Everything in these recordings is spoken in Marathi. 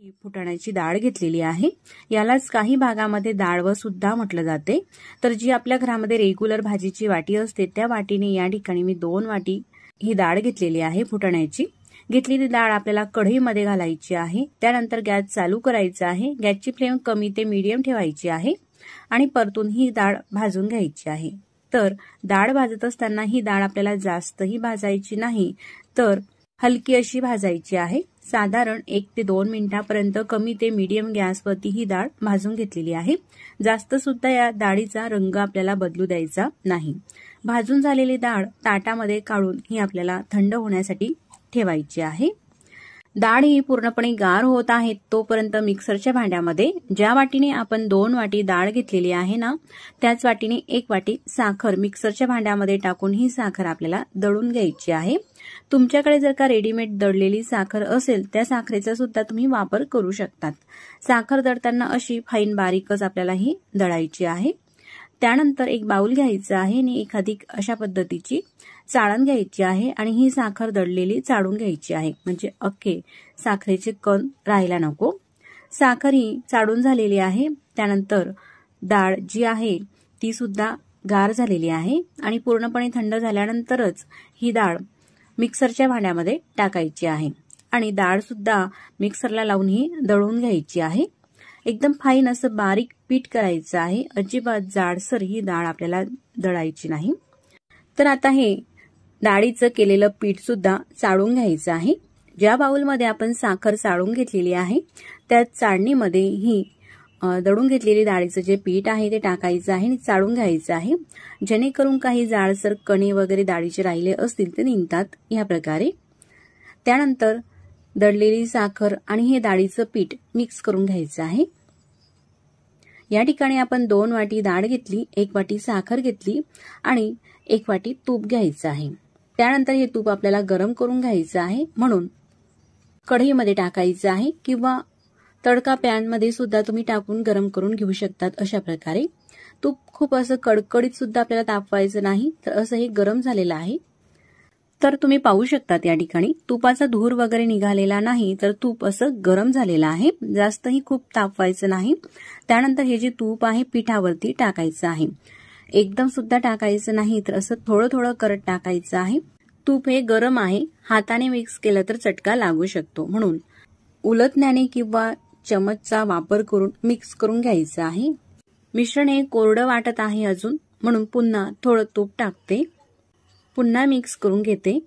फुटाण्याची डाळ घेतलेली आहे। यालाच काही भागामध्ये डाळव सुद्धा म्हटलं जाते। तर जी आपल्या घरामध्ये रेग्युलर भाजीची वाटी असते त्या वाटीने या ठिकाणी मी 2 वाटी ही डाळ घेतलेली आहे फुटाण्याची। घेतलेली डाळ आपल्याला कढईमध्ये घालायची आहे। त्यानंतर गॅस चालू करायचा आहे। गॅसची फ्लेम कमी ते मीडियम ठेवायची आहे आणि परतून ही डाळ भाजून घ्यायची आहे। तर डाळ भाजत असताना ही डाळ आपल्याला जास्तही भाजायची नाही, तर हलकी अशी भाजायची आहे। साधारण 1 ते 2 मिनिटांपर्यंत कमी ते मीडियम गॅसवरती ही डाळ भाजून घेतलेली आहे। जास्त सुद्धा या डाळीचा रंग आपल्याला बदलू द्यायचा नाही। भाजून झालेली डाळ ताटामध्ये काढून ही आपल्याला थंड होण्यासाठी ठेवायची आहे। डाळ ही पूर्णपणे गार होत आहे तोपर्यंत मिक्सरच्या भांड्यामध्ये ज्या वाटीने आपण 2 वाटी डाळ घेतलेली आहे ना, त्याच वाटीने 1 वाटी साखर मिक्सरच्या भांड्यामध्ये टाकून ही साखर आपल्याला दळून घ्यायची आहे। तुमच्याकडे जर का रेडीमेड दळलेली साखर असेल त्या साखरेचा सुद्धा तुम्ही वापर करू शकतात। साखर दळताना अशी फाईन बारीकच आपल्याला ही दळायची आहे। त्यानंतर एक बाउल घ्यायचा आहे आणि एखादी अशा पद्धतीची चाळण घ्यायची आहे आणि ही साखर दळलेली चाळून घ्यायची आहे, म्हणजे अख्खे साखरेचे कण राहायला नको। साखर ही चाळून झालेली आहे। त्यानंतर डाळ जी आहे ती सुद्धा गार झालेली आहे आणि पूर्णपणे थंड झाल्यानंतरच ही डाळ मिक्सरच्या भांड्यामध्ये टाकायची आहे आणि डाळ सुद्धा मिक्सरला लावून ही दळून घ्यायची आहे। एकदम फाईन असं बारीक पीठ करायचं आहे। अजिबात जाडसर ही डाळ आपल्याला दळायची नाही। तर आता हे डाळीचं केलेलं पीठ सुद्धा चाळून घ्यायचं आहे। ज्या बाउलमध्ये आपण साखर चाळून घेतलेली आहे त्या चाळणीमध्ये ही दळून घेतलेली डाळीचं जे पीठ आहे ते टाकायचं आहे आणि चाळून घ्यायचं आहे, जेणेकरून काही जाडसर कणे वगैरे डाळीचे राहिले असतील ते निघतात या प्रकारे। त्यानंतर दळलेली साखर आणि हे डाळीचं पीठ मिक्स करून घ्यायचं आहे। या ठिकाणी आपण 2 वाटी डाळ घेतली, 1 वाटी साखर घेतली आणि 1 वाटी तूप घ्यायचं आहे। त्यानंतर हे तूप आपल्याला गरम करून घ्यायचं आहे, म्हणून कढईमध्ये टाकायचं आहे किंवा तडका पॅन मध्ये सुद्धा तुम्ही टाकून गरम करून घेऊ शकतात। अशा प्रकारे तूप खूप असं कडकडीत सुद्धा आपल्याला तापवायचं नाही, तर असं हे गरम झालेलं आहे। तर तुम्ही पाहू शकतात या ठिकाणी तुपाचा धूर वगैरे निघालेला नाही, तर तूप असं गरम झालेलं आहे, जास्तही खूप तापवायचं नाही। त्यानंतर हे जे तूप आहे पिठावरती टाकायचं आहे, एकदम सुद्धा टाकायचं नाही, तर असं थोडं थोडं करत टाकायचं आहे। तूप हे गरम आहे, हाताने मिक्स केलं तर चटका लागू शकतो, म्हणून उलटण्याने किंवा चमचचा वापर करून मिक्स करून घ्यायचं आहे। मिश्रण हे कोरडं वाटत आहे अजून, म्हणून पुन्हा थोडं तूप टाकते, पुन्हा मिक्स करून घेते।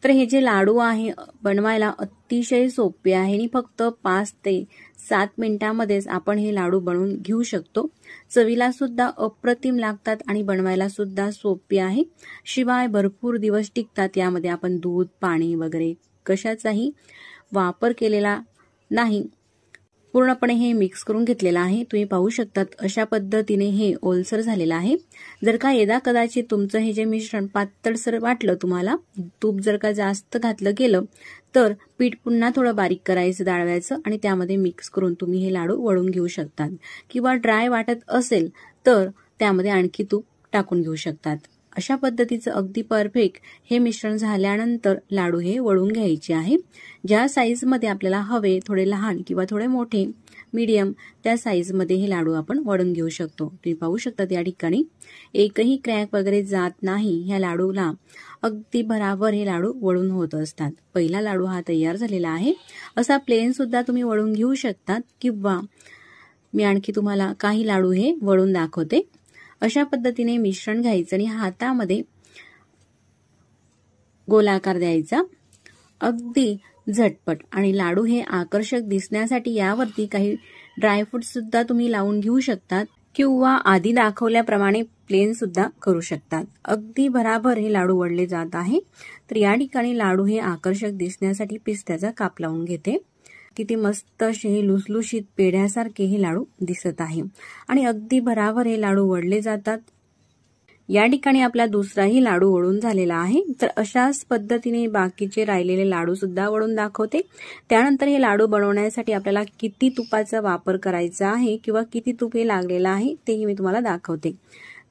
तर हे जे लाडू आहे बनवायला अतिशय सोपे आहे आणि फक्त 5 ते 7 मिनिटांमध्येच आपण हे लाडू बनवून घेऊ शकतो। चवीला सुद्धा अप्रतिम लागतात आणि बनवायला सुद्धा सोपे आहे, शिवाय भरपूर दिवस टिकतात। यामध्ये आपण दूध, पाणी वगैरे कशाचाही वापर केलेला नाही, पूर्णपणे हे मिक्स करून घेतलेलं आहे। तुम्ही पाहू शकतात अशा पद्धतीने हे ओलसर झालेलं आहे। जर का यदा कदाचित तुमचं हे जे मिश्रण पातळसर वाटलं तुम्हाला, तूप जर का जास्त घातलं गेलं, तर पीठ पुन्हा थोडं बारीक करायचं डाळव्याचं आणि त्यामध्ये मिक्स करून तुम्ही हे लाडू वळून घेऊ शकतात, किंवा ड्राय वाटत असेल तर त्यामध्ये आणखी तूप टाकून घेऊ शकतात। अशा पद्धतीचं अगदी परफेक्ट हे मिश्रण झाल्यानंतर लाडू हे वळून घ्यायचे आहे। ज्या साईजमध्ये आपल्याला हवे, थोडे लहान किंवा थोडे मोठे, मीडियम, त्या साईजमध्ये हे लाडू आपण वळून घेऊ शकतो। तुम्ही पाहू शकता या ठिकाणी एकही क्रॅक वगैरे जात नाही ह्या लाडूला, अगदी बराबर हे लाडू वळून होत असतात। पहिला लाडू हा तयार झालेला आहे। असा प्लेन सुद्धा तुम्ही वळून घेऊ शकतात, किंवा मी आणखी तुम्हाला काही लाडू हे वळून दाखवते। अशा पद्धतीने मिश्रण घ्यायचं आणि हातामध्ये गोलाकार द्यायचा, अगदी झटपट। आणि लाडू हे आकर्षक दिसण्यासाठी यावरती काही ड्रायफ्रूट सुद्धा तुम्ही लावून घेऊ शकतात, किंवा आधी दाखवल्याप्रमाणे प्लेन सुद्धा करू शकतात। अगदी बराबर हे लाडू वळले जात आहे। तर या ठिकाणी लाडू हे आकर्षक दिसण्यासाठी पिस्त्याचा काप लावून घेते। किती मस्त असे हे लुसलुशीत पेढ्यासारखे हे लाडू दिसत आहे आणि अगदी बराबर हे लाडू वळले जातात। या ठिकाणी आपला दुसराही लाडू वळून झालेला आहे। तर अशाच पद्धतीने बाकीचे राहिलेले लाडू सुद्धा वळून दाखवते। त्यानंतर हे लाडू बनवण्यासाठी आपल्याला किती तुपाचा वापर करायचा आहे किंवा किती तूप हे लागलेलं आहे तेही मी तुम्हाला दाखवते।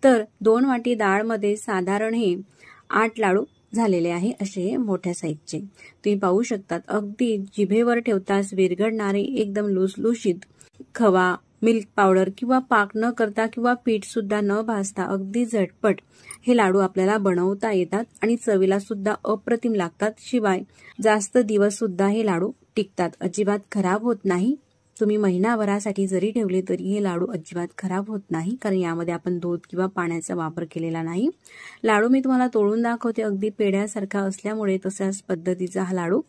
तर 2 वाटी डाळ मध्ये साधारण हे 8 लाडू झालेले आहे असे मोठ्या साईजचे तुम्ही पाहू शकतात. अगदी जिभेवर ठेवताच विरघळणारे एकदम लुसलुशीत खवा, मिल्क पावडर किंवा पाक न करता किंवा पीठ सुद्धा न भाजता अगदी झटपट हे लाडू आपल्याला बनवता येतात आणि चवीला सुद्धा अप्रतिम लागतात. शिवाय जास्त दिवस सुद्धा हे लाडू टिकतात, अजिबात खराब होत नाही. तुम्ही महिनाभरासाठी जरी ठेवले तरी हे लाडू अजिबात खराब होत नाही, कारण यामध्ये आपण दूध किंवा पाण्याचा वापर केलेला नाही. लाडू मी तुम्हाला तोडून दाखवते, अगदी पेढ्यासारखा असल्यामुळे तशाच पद्धतीचा हा लाडू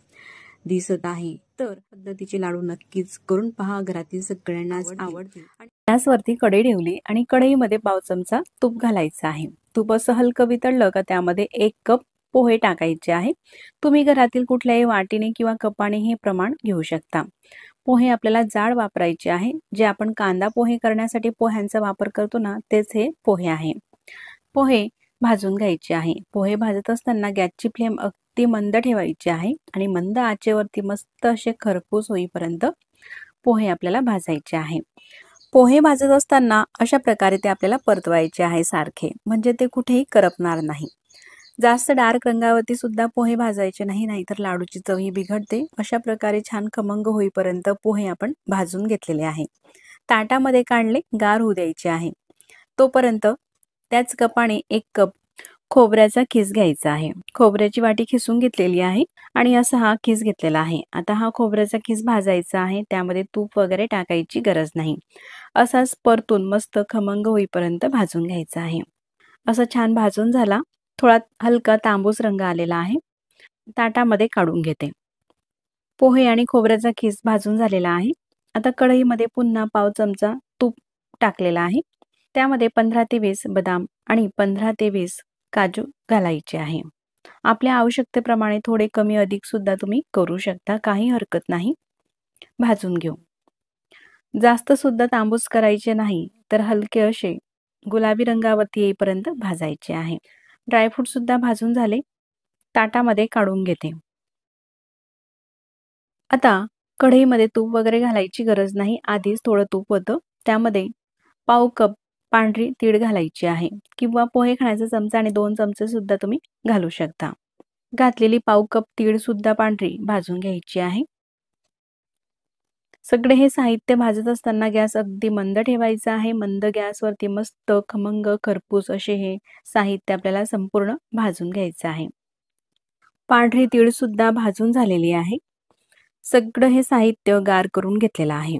दिसत आहे. तर पद्धतीचे लाडू नक्कीच करून पहा, घरातील सगळ्यांनाच आवडतील. गॅसवरती कढई ठेवली आणि कढईमध्ये पाव चमचा तूप घालायचं आहे. तूप असं हलकं वितळलं का त्यामध्ये 1 कप पोहे टाकायचे आहे. तुम्ही घरातील कुठल्याही वाटीने किंवा कपाने हे प्रमाण घेऊ शकता. पोहे आपल्याला जाड वापरायचे आहे. जे आपण कांदा पोहे करण्यासाठी पोह्यांचा वापर करतो ना, तेच हे पोहे आहे. पोहे भाजून घ्यायचे आहे. पोहे भाजत असताना गॅसची फ्लेम अगदी मंद ठेवायची आहे आणि मंद आचेवरती मस्त असे खरपूस होईपर्यंत पोहे आपल्याला भाजायचे आहे. पोहे भाजत असताना अशा प्रकारे ते आपल्याला परतवायचे आहे सारखे, म्हणजे ते कुठेही करपणार नाही. जास्त डार्क रंगावरती सुद्धा पोहे भाजायचे नाही, नाहीतर लाडूची चव ही बिघडते. अशा प्रकारे छान खमंग होईपर्यंत पोहे आपण भाजून घेतलेले आहे. ताटामध्ये काढले, गार होऊ द्यायचे आहे. तोपर्यंत त्याच कपाने 1 कप खोबऱ्याचा खीस घ्यायचा आहे. खोबऱ्याची वाटी खिसून घेतलेली आहे आणि असा हा खीस घेतलेला आहे. आता हा खोबऱ्याचा खीस भाजायचा आहे. त्यामध्ये तूप वगैरे टाकायची गरज नाही. असाच परतून मस्त खमंग होईपर्यंत भाजून घ्यायचा आहे. असं छान भाजून झाला, थोडा हलका तांबूस रंग आलेला आहे. ताटामध्ये काढून घेते. पोहे आणि खोबऱ्याचा खीस भाजून झालेला आहे. आता कढईमध्ये पुन्हा पाव चमचा तूप टाकलेला आहे. त्यामध्ये 15 ते 20 बदाम आणि 15 ते 20 काजू घालायचे आहे. आपल्या आवश्यकतेप्रमाणे थोडे कमी अधिक सुद्धा तुम्ही करू शकता, काही हरकत नाही. भाजून घेऊ. जास्त सुद्धा तांबूस करायचे नाही, तर हलके असे गुलाबी रंगावरती येईपर्यंत भाजायचे आहे. ड्रायफ्रूट सुद्धा भाजून झाले. ताटामध्ये काढून घेते. आता कढईमध्ये तूप वगैरे घालायची गरज नाही, आधीच थोडं तूप होतं. त्यामध्ये पाव कप पांढरी तीळ घालायची आहे किंवा पोहे खाण्याचा चमचा आणि 2 चमचे सुद्धा तुम्ही घालू शकता. घातलेली पाव कप तीळ सुद्धा पांढरी भाजून घ्यायची आहे. सगळे हे साहित्य भाजत असताना गॅस अगदी मंद ठेवायचा आहे. मंद गॅसवरती मस्त खमंग खरपूस असे हे साहित्य आपल्याला संपूर्ण भाजून घ्यायचं आहे. पांढरी तीळ सुद्धा भाजून झालेली आहे. सगळं हे साहित्य गार करून घेतलेलं आहे.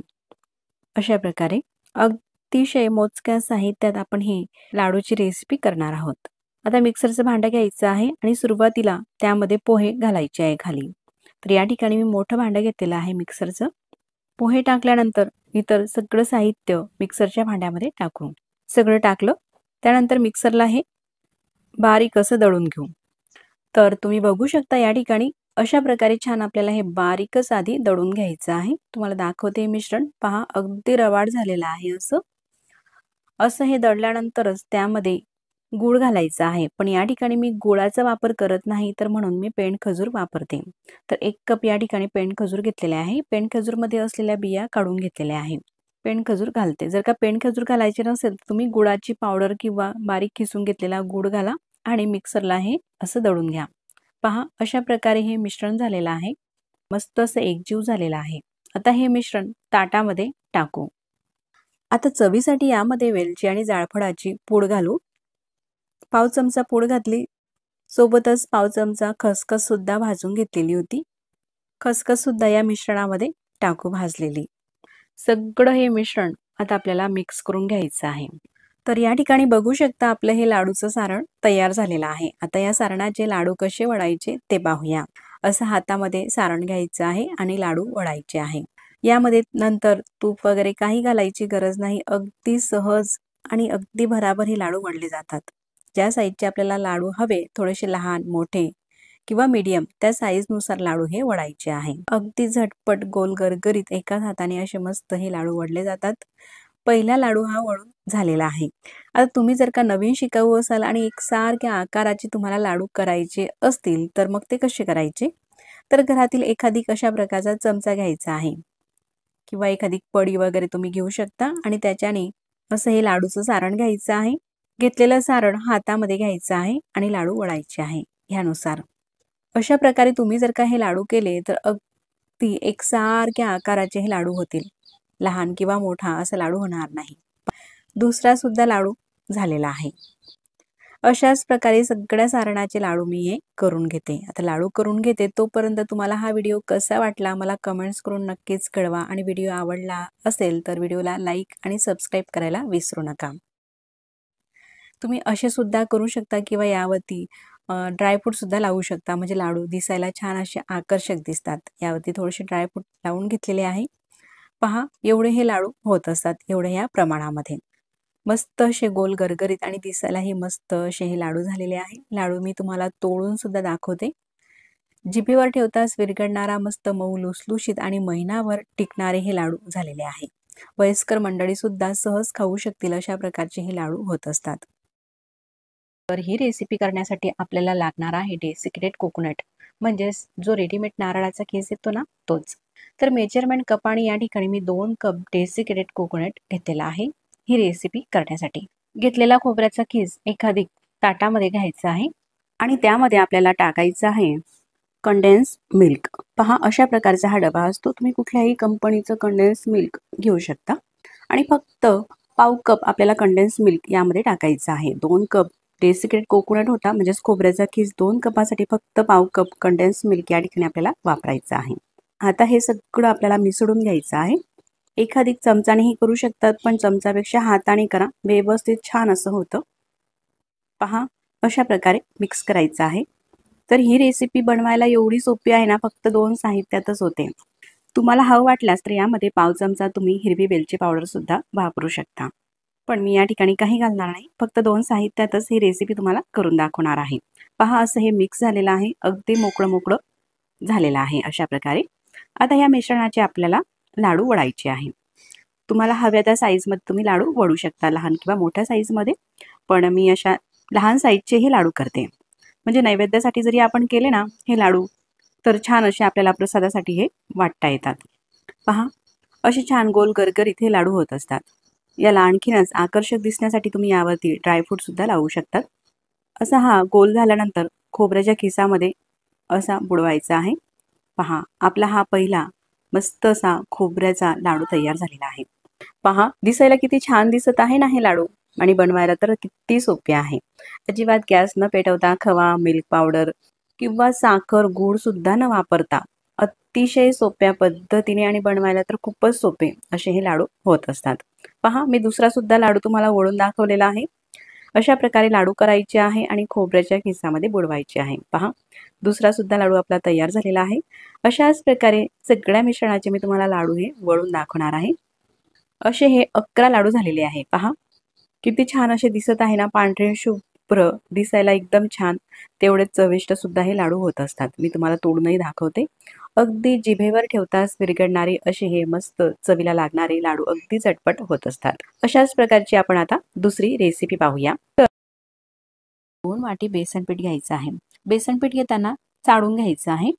अशा प्रकारे अतिशय मोजक्या साहित्यात आपण ही लाडूची रेसिपी करणार आहोत. आता मिक्सरचं भांडं घ्यायचं आहे आणि सुरुवातीला त्यामध्ये पोहे घालायचे आहे खाली. तर या ठिकाणी मी मोठं भांडं घेतलेलं आहे मिक्सरचं. पोहे टाकल्यानंतर इतर सगळं साहित्य मिक्सरच्या भांड्यामध्ये टाकू. सगळं टाकलं त्यानंतर मिक्सरला हे बारीक असं दळून घेऊ. तर तुम्ही बघू शकता या ठिकाणी अशा प्रकारे छान आपल्याला हे बारीकच आधी दळून घ्यायचं आहे. तुम्हाला दाखवते मिश्रण पहा, अगदी रवाळ झालेलं आहे. असं हे दळल्यानंतरच त्यामध्ये गूळ घालायचा आहे. पण या ठिकाणी मी गुळाचा वापर करत नाही, तर म्हणून मी पेंड खजूर वापरते. तर 1 कप या ठिकाणी पेंड खजूर घेतलेले आहे. पेंड खजूरमध्ये असलेल्या बिया काढून घेतलेल्या आहे. पेंड खजूर घालते. जर का पेंड खजूर घालायचे नसेल तर तुम्ही गुळाची पावडर किंवा बारीक किसून घेतलेला गूळ घाला आणि मिक्सरला हे असं दळून घ्या. पहा, अशा प्रकारे हे मिश्रण झालेलं आहे. मस्त असं एकजीव झालेलं आहे. आता हे मिश्रण ताटामध्ये टाकू. आता चवीसाठी यामध्ये वेलची आणि जायफळाची पूड घालू. पाव चमचा पूड घातली. सोबतच पाव चमचा खसखस सुद्धा भाजून घेतलेली होती. खसखस सुद्धा या मिश्रणामध्ये टाकू भाजलेली. सगळं हे मिश्रण आता आपल्याला मिक्स करून घ्यायचं आहे. तर या ठिकाणी बघू शकता आपलं हे लाडूचं सारण तयार झालेलं आहे. आता या सारणाचे लाडू कसे वळायचे ते पाहूया. असं हातामध्ये सारण घ्यायचं आहे आणि लाडू वळायचे आहे. यामध्ये नंतर तूप वगैरे काही घालायची गरज नाही. अगदी सहज आणि अगदी भराभर हे लाडू वळले जातात. ज्या साईजचे आपल्याला लाडू हवे, थोडेसे लहान मोठे किंवा मीडियम, त्या साईजनुसार लाडू हे वळायचे आहे. अगदी झटपट गोल गरगरीत एकाच हाताने असे मस्त हे लाडू वळले जातात. पहिला लाडू हा वळून झालेला आहे. आता तुम्ही जर का नवीन शिकाऊ असाल आणि एकसारख्या आकाराचे तुम्हाला लाडू करायचे असतील तर मग ते कसे करायचे, तर घरातील एखादी अशा प्रकारचा चमचा घ्यायचा आहे किंवा एखादी पडी वगैरे तुम्ही घेऊ शकता आणि त्याच्याने असं हे लाडूचं सारण घ्यायचं आहे. घेतलेलं सारण हातामध्ये घ्यायचं आहे आणि लाडू वळायचे आहे. ह्यानुसार. अशा प्रकारे तुम्ही जर का हे लाडू केले तर अगदी एकसारख्या आकाराचे हे लाडू होतील. लहान किंवा मोठा असा लाडू होणार नाही. दुसरा सुद्धा लाडू झालेला आहे. अशाच प्रकारे सगळ्या सारणाचे लाडू मी हे करून घेते. आता लाडू करून घेते तोपर्यंत तुम्हाला हा व्हिडिओ कसा वाटला मला कमेंट्स करून नक्कीच कळवा आणि व्हिडिओ आवडला असेल तर व्हिडिओला लाईक आणि सबस्क्राईब करायला विसरू नका. तुम्ही असे सुद्धा करू शकता किंवा यावरती ड्रायफ्रूट सुद्धा लावू शकता, म्हणजे लाडू दिसायला छान असे आकर्षक दिसतात. यावरती थोडेसे ड्रायफ्रूट लावून घेतलेले आहे. पहा एवढे हे लाडू होत असतात, एवढे या प्रमाणामध्ये. मस्त असे गोल गरगरीत आणि दिसायलाही मस्त असे हे लाडू झालेले आहे. लाडू मी तुम्हाला तोडून सुद्धा दाखवते. जिभेवर ठेवताच विरघळणारा मस्त मऊ लुसलुशीत आणि महिनाभर टिकणारे हे लाडू झालेले आहे. वयस्कर मंडळी सुद्धा सहज खाऊ शकतील अशा प्रकारचे हे लाडू होत असतात. तर ही रेसिपी करण्यासाठी आपल्याला लागणार आहे डेसिकेटेड कोकोनट, म्हणजेच जो रेडीमेड नारळाचा खीस येतो ना तोच. तर मेजरमेंट कपाने या ठिकाणी मी 2 कप डेसिकेटेड कोकोनट घेतलेला आहे ही रेसिपी करण्यासाठी. घेतलेला खोबऱ्याचा खीस एखादी ताटामध्ये घ्यायचा आहे आणि त्यामध्ये आपल्याला टाकायचं आहे कंडेन्स मिल्क. पहा अशा प्रकारचा हा डबा असतो. तुम्ही कुठल्याही कंपनीचं कंडेन्स मिल्क घेऊ शकता आणि फक्त पाव कप आपल्याला कंडेन्स मिल्क यामध्ये टाकायचं आहे. 2 कप डेसिकेटेड कोकोनट होता, म्हणजेच खोबऱ्याचा खीस 2 कपासाठी फक्त पाव कप कंडेन्स मिल्क या ठिकाणी आपल्याला वापरायचं आहे. आता हे सगळं आपल्याला मिसळून घ्यायचं आहे. एखादी चमचानेही करू शकतात, पण चमचापेक्षा हाताने करा, व्यवस्थित छान असं होतं. पहा अशा प्रकारे मिक्स करायचं आहे. तर ही रेसिपी बनवायला एवढी सोपी आहे ना, फक्त 2 साहित्यातच होते. तुम्हाला हवं वाटल्यास तर यामध्ये पाव चमचा तुम्ही हिरवी वेलची पावडर सुद्धा वापरू शकता, पण मी या ठिकाणी काही घालणार नाही. फक्त 2 साहित्यातच ही रेसिपी तुम्हाला करून दाखवणार आहे. पहा असं हे मिक्स झालेलं आहे, अगदी मोकळं मोकळं झालेलं आहे अशा प्रकारे. आता या मिश्रणाचे आपल्याला लाडू वळायचे आहे. तुम्हाला हव्या त्या साईजमध्ये तुम्ही लाडू वळू शकता, लहान किंवा मोठ्या साईजमध्ये. पण मी अशा लहान साईजचे हे लाडू करते, म्हणजे नैवेद्यासाठी जरी आपण केले ना हे लाडू तर छान असे आपल्याला प्रसादासाठी हे वाटता येतात. पहा असे छान गोल गरगरीत हे लाडू होत असतात. याला आणखीनच आकर्षक दिसण्यासाठी तुम्ही यावरती ड्रायफ्रूट सुद्धा लावू शकतात. असा हा गोल झाल्यानंतर खोबऱ्याच्या खिसामध्ये असा बुडवायचा आहे. पहा आपला हा पहिला मस्त असा खोबऱ्याचा लाडू तयार झालेला आहे. पहा दिसायला किती छान दिसत आहे ना हे लाडू, आणि बनवायला तर किती सोपे आहे. अजिबात गॅस न पेटवता खवा, मिल्क पावडर किंवा साखर, गूळ सुद्धा न वापरता अतिशय सोप्या पद्धतीने आणि बनवायला तर खूपच सोपे असे हे लाडू होत असतात. पहा मी दुसरा सुद्धा लाडू तुम्हाला वळून दाखवलेला आहे. अशा प्रकारे लाडू करायचे आहे आणि खोबऱ्याच्या खिसामध्ये बुडवायचे आहे. पहा दुसरा सुद्धा लाडू आपला तयार झालेला आहे. अशाच प्रकारे सगळ्या मिश्रणाचे मी तुम्हाला लाडू हे वळून दाखवणार आहे. असे हे 11 लाडू झालेले आहे. पहा किती छान असे दिसत आहे ना, पांढरे शुभ्र दिसायला एकदम छान, तेवढेच चविष्ट सुद्धा हे लाडू होत असतात. मी तुम्हाला तोडूनही दाखवते. अगदी जिभेवर ठेवताच विरघळणारे असे हे मस्त चवीला लागणारे लाडू अगदी झटपट होत असतात. अशाच प्रकारची आपण आता दुसरी रेसिपी पाहूया. तर 2 वाटी बेसन पीठ घ्यायचं आहे. बेसन पीठ घेताना चाळून घ्यायचं आहे.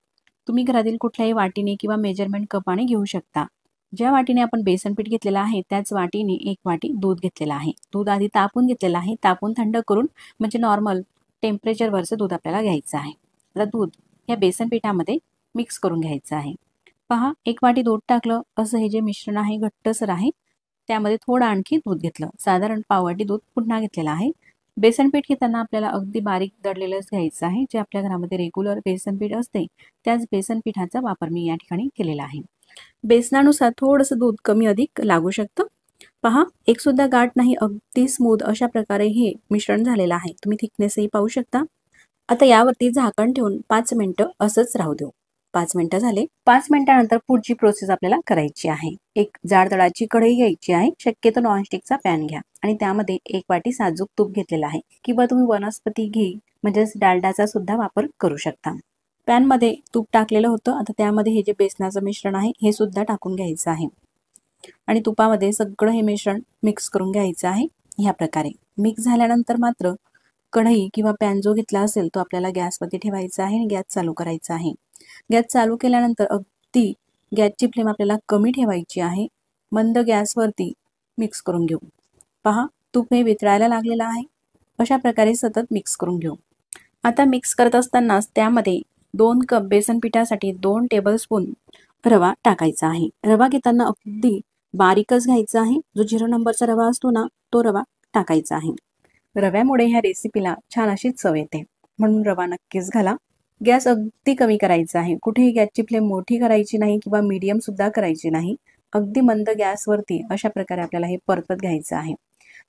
तुम्ही घरातील कुठल्याही वाटीने किंवा मेजरमेंट कपाने घेऊ शकता. ज्या वाटीने आपण बेसन पीठ घेतलेलं आहे त्याच वाटीने 1 वाटी दूध घेतलेलं आहे. दूध आधी तापून घेतलेलं आहे. तापून थंड करून, म्हणजे नॉर्मल टेम्परेचरवरचं दूध आपल्याला घ्यायचं आहे. आता दूध या बेसन पिठामध्ये मिक्स करून घ्यायचं आहे. पहा 1 वाटी दूध टाकलं, असं हे जे मिश्रण आहे घट्टसर आहे. त्यामध्ये थोडं आणखी दूध घेतलं, साधारण पाव वाटी दूध पुन्हा घेतलेलं आहे. बेसन पीठ घेताना आपल्याला अगदी बारीक दळलेलंच घ्यायचं आहे. जे आपल्या घरामध्ये रेग्युलर बेसन पीठ असते त्याच बेसन पिठाचा वापर मी या ठिकाणी केलेला आहे. बेसनानुसार थोडंसं दूध कमी अधिक लागू शकतं. पहा एक सुद्धा गाठ नाही, अगदी स्मूथ अशा प्रकारे हे मिश्रण झालेलं आहे. तुम्ही थिकनेसही पाहू शकता. आता यावरती झाकण ठेवून 5 मिनिटं असंच राहू देऊ. 5 मिनिटं झाले. 5 मिनिटानंतर पुढची प्रोसेस आपल्याला करायची आहे. एक जाड तळाची कढई घ्यायची आहे. शक्यतो नॉनस्टिकचा पॅन घ्या आणि त्यामध्ये 1 वाटी साजूक तूप घेतलेला आहे, किंवा तुम्ही वनस्पती घी म्हणजेच डालडाचा सुद्धा वापर करू शकता. पॅन मध्ये तूप टाकलेलं होतं. आता त्यामध्ये हे जे बेसनाचं मिश्रण आहे हे सुद्धा टाकून घ्यायचं आहे आणि तुपामध्ये सगळं हे मिश्रण मिक्स करून घ्यायचं आहे. ह्या प्रकारे मिक्स झाल्यानंतर मात्र कढई किंवा पॅन जो घेतला असेल तो आपल्याला गॅसवरती ठेवायचा आहे आणि गॅस चालू करायचा आहे. गॅस चालू केल्यानंतर अगदी गॅसची फ्लेम आपल्याला कमी ठेवायची आहे. मंद गॅसवरती मिक्स करून घेऊ. पहा तूप हे वितळायला लागलेलं आहे. अशा प्रकारे सतत मिक्स करून घेऊ. आता मिक्स करत असतानाच त्यामध्ये 2 कप बेसन पिठासाठी 2 टेबलस्पून रवा टाकायचा आहे. रवा घेताना अगदी बारीकच घ्यायचा आहे. जो 0 नंबरचा रवा असतो ना, तो रवा टाकायचा आहे. रव्यामुळे ह्या रेसिपीला छान अशी चव येते, म्हणून रवा नक्कीच घाला. गॅस अगदी कमी करायचा आहे. कुठेही गॅसची फ्लेम मोठी करायची नाही किंवा मीडियम सुद्धा करायची नाही. अगदी मंद गॅसवरती अशा प्रकारे आपल्याला हे परतत घ्यायचं आहे.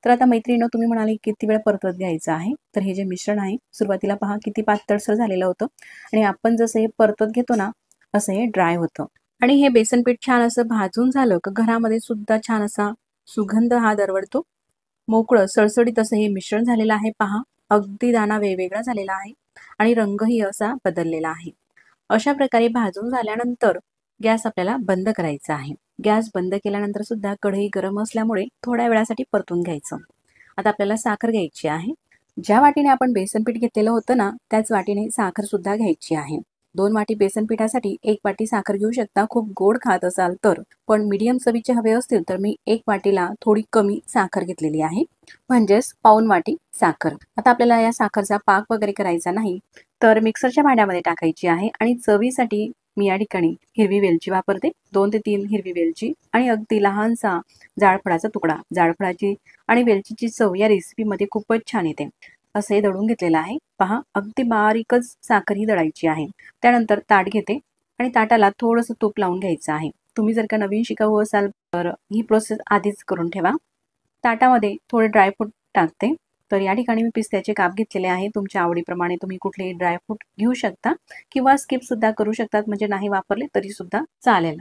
तर आता मैत्रिणींनो, तुम्ही म्हणाले किती वेळ परतत घ्यायचं आहे. तर हे जे मिश्रण आहे, सुरुवातीला पहा किती पातळसर झालेलं होतं आणि आपण जसं हे परतत घेतो ना, असं हे ड्राय होतं. आणि हे बेसन पीठ छान असं भाजून झालं का घरामध्ये सुद्धा छान असा सुगंध हा दरवळतो. मोकळं सळसळीत असं हे मिश्रण झालेलं आहे. पहा, अगदी दाणा वेगवेगळा झालेला आहे आणि रंगही असा बदललेला आहे. अशा प्रकारे भाजून झाल्यानंतर गॅस आपल्याला बंद करायचा आहे. गॅस बंद केल्यानंतर सुद्धा कढई गरम असल्यामुळे थोड्या वेळासाठी परतून घ्यायचं. आता आपल्याला साखर घ्यायची आहे. ज्या वाटीने आपण बेसन पीठ घेतलेलं होतं ना, त्याच वाटीने साखर सुद्धा घ्यायची आहे. 2 वाटी बेसन पिठासाठी 1 वाटी साखर घेऊ शकता, खूप गोड खात असाल तर. पण मीडियम चवीचे हवे असतील तर मी 1 वाटीला थोडी कमी साखर घेतलेली आहे, म्हणजेच पाऊण वाटी साखर. आता आपल्याला या साखरचा पाक वगैरे करायचा नाही, तर मिक्सरच्या भांड्यामध्ये टाकायची आहे आणि चवीसाठी मी या ठिकाणी हिरवी वेलची वापरते. 2 ते 3 हिरवी वेलची आणि अगदी लहानसा जायफळाचा तुकडा. जायफळाची आणि वेलचीची चव या रेसिपीमध्ये खूपच छान येते. असे दळून घेतलेलं आहे. पहा, अगदी बारीकच साखर ही दळायची आहे. त्यानंतर ताट घेते आणि ताटाला थोडंसं तूप लावून घ्यायचं आहे. तुम्ही जर का नवीन शिकाऊ असाल तर ही प्रोसेस आधीच करून ठेवा. ताटामध्ये थोडे ड्रायफ्रूट टाकते. तर या ठिकाणी मी पिस्त्याचे काप घेतलेले आहे. तुमच्या आवडीप्रमाणे तुम्ही कुठलेही ड्रायफ्रूट घेऊ शकता किंवा स्किप सुद्धा करू शकतात, म्हणजे नाही वापरले तरी सुद्धा चालेल.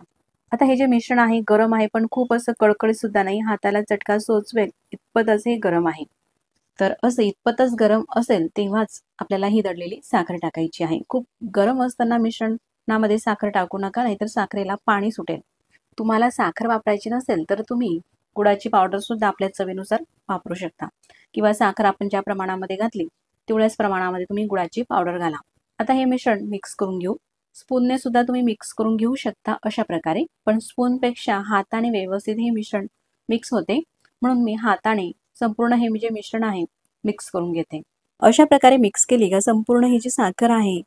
आता हे जे मिश्रण आहे गरम आहे, पण खूप असं कडकडीत सुद्धा नाही, हाताला चटका सोचवेल इतपत असे गरम आहे. तर असं इतपतच गरम असेल तेव्हाच आपल्याला ही दळलेली साखर टाकायची आहे. खूप गरम असताना मिश्रणामध्ये साखर टाकू नका, नाहीतर साखरेला पाणी सुटेल. तुम्हाला साखर वापरायची नसेल तर तुम्ही गुळाची पावडर सुद्धा आपल्या चवीनुसार वापरू शकता किंवा साखर आपण ज्या प्रमाणामध्ये घातली तेवढ्याच प्रमाणामध्ये तुम्ही गुळाची पावडर घाला. आता हे मिश्रण मिक्स करून घेऊ. स्पूनने सुद्धा तुम्ही मिक्स करून घेऊ शकता अशा प्रकारे, पण स्पूनपेक्षा हाताने व्यवस्थित हे मिश्रण मिक्स होते, म्हणून मी हाताने संपूर्ण हे जे मिश्रण आहे मिक्स करून घेते. अशा प्रकारे मिक्स केली का संपूर्ण ही जी साखर आहे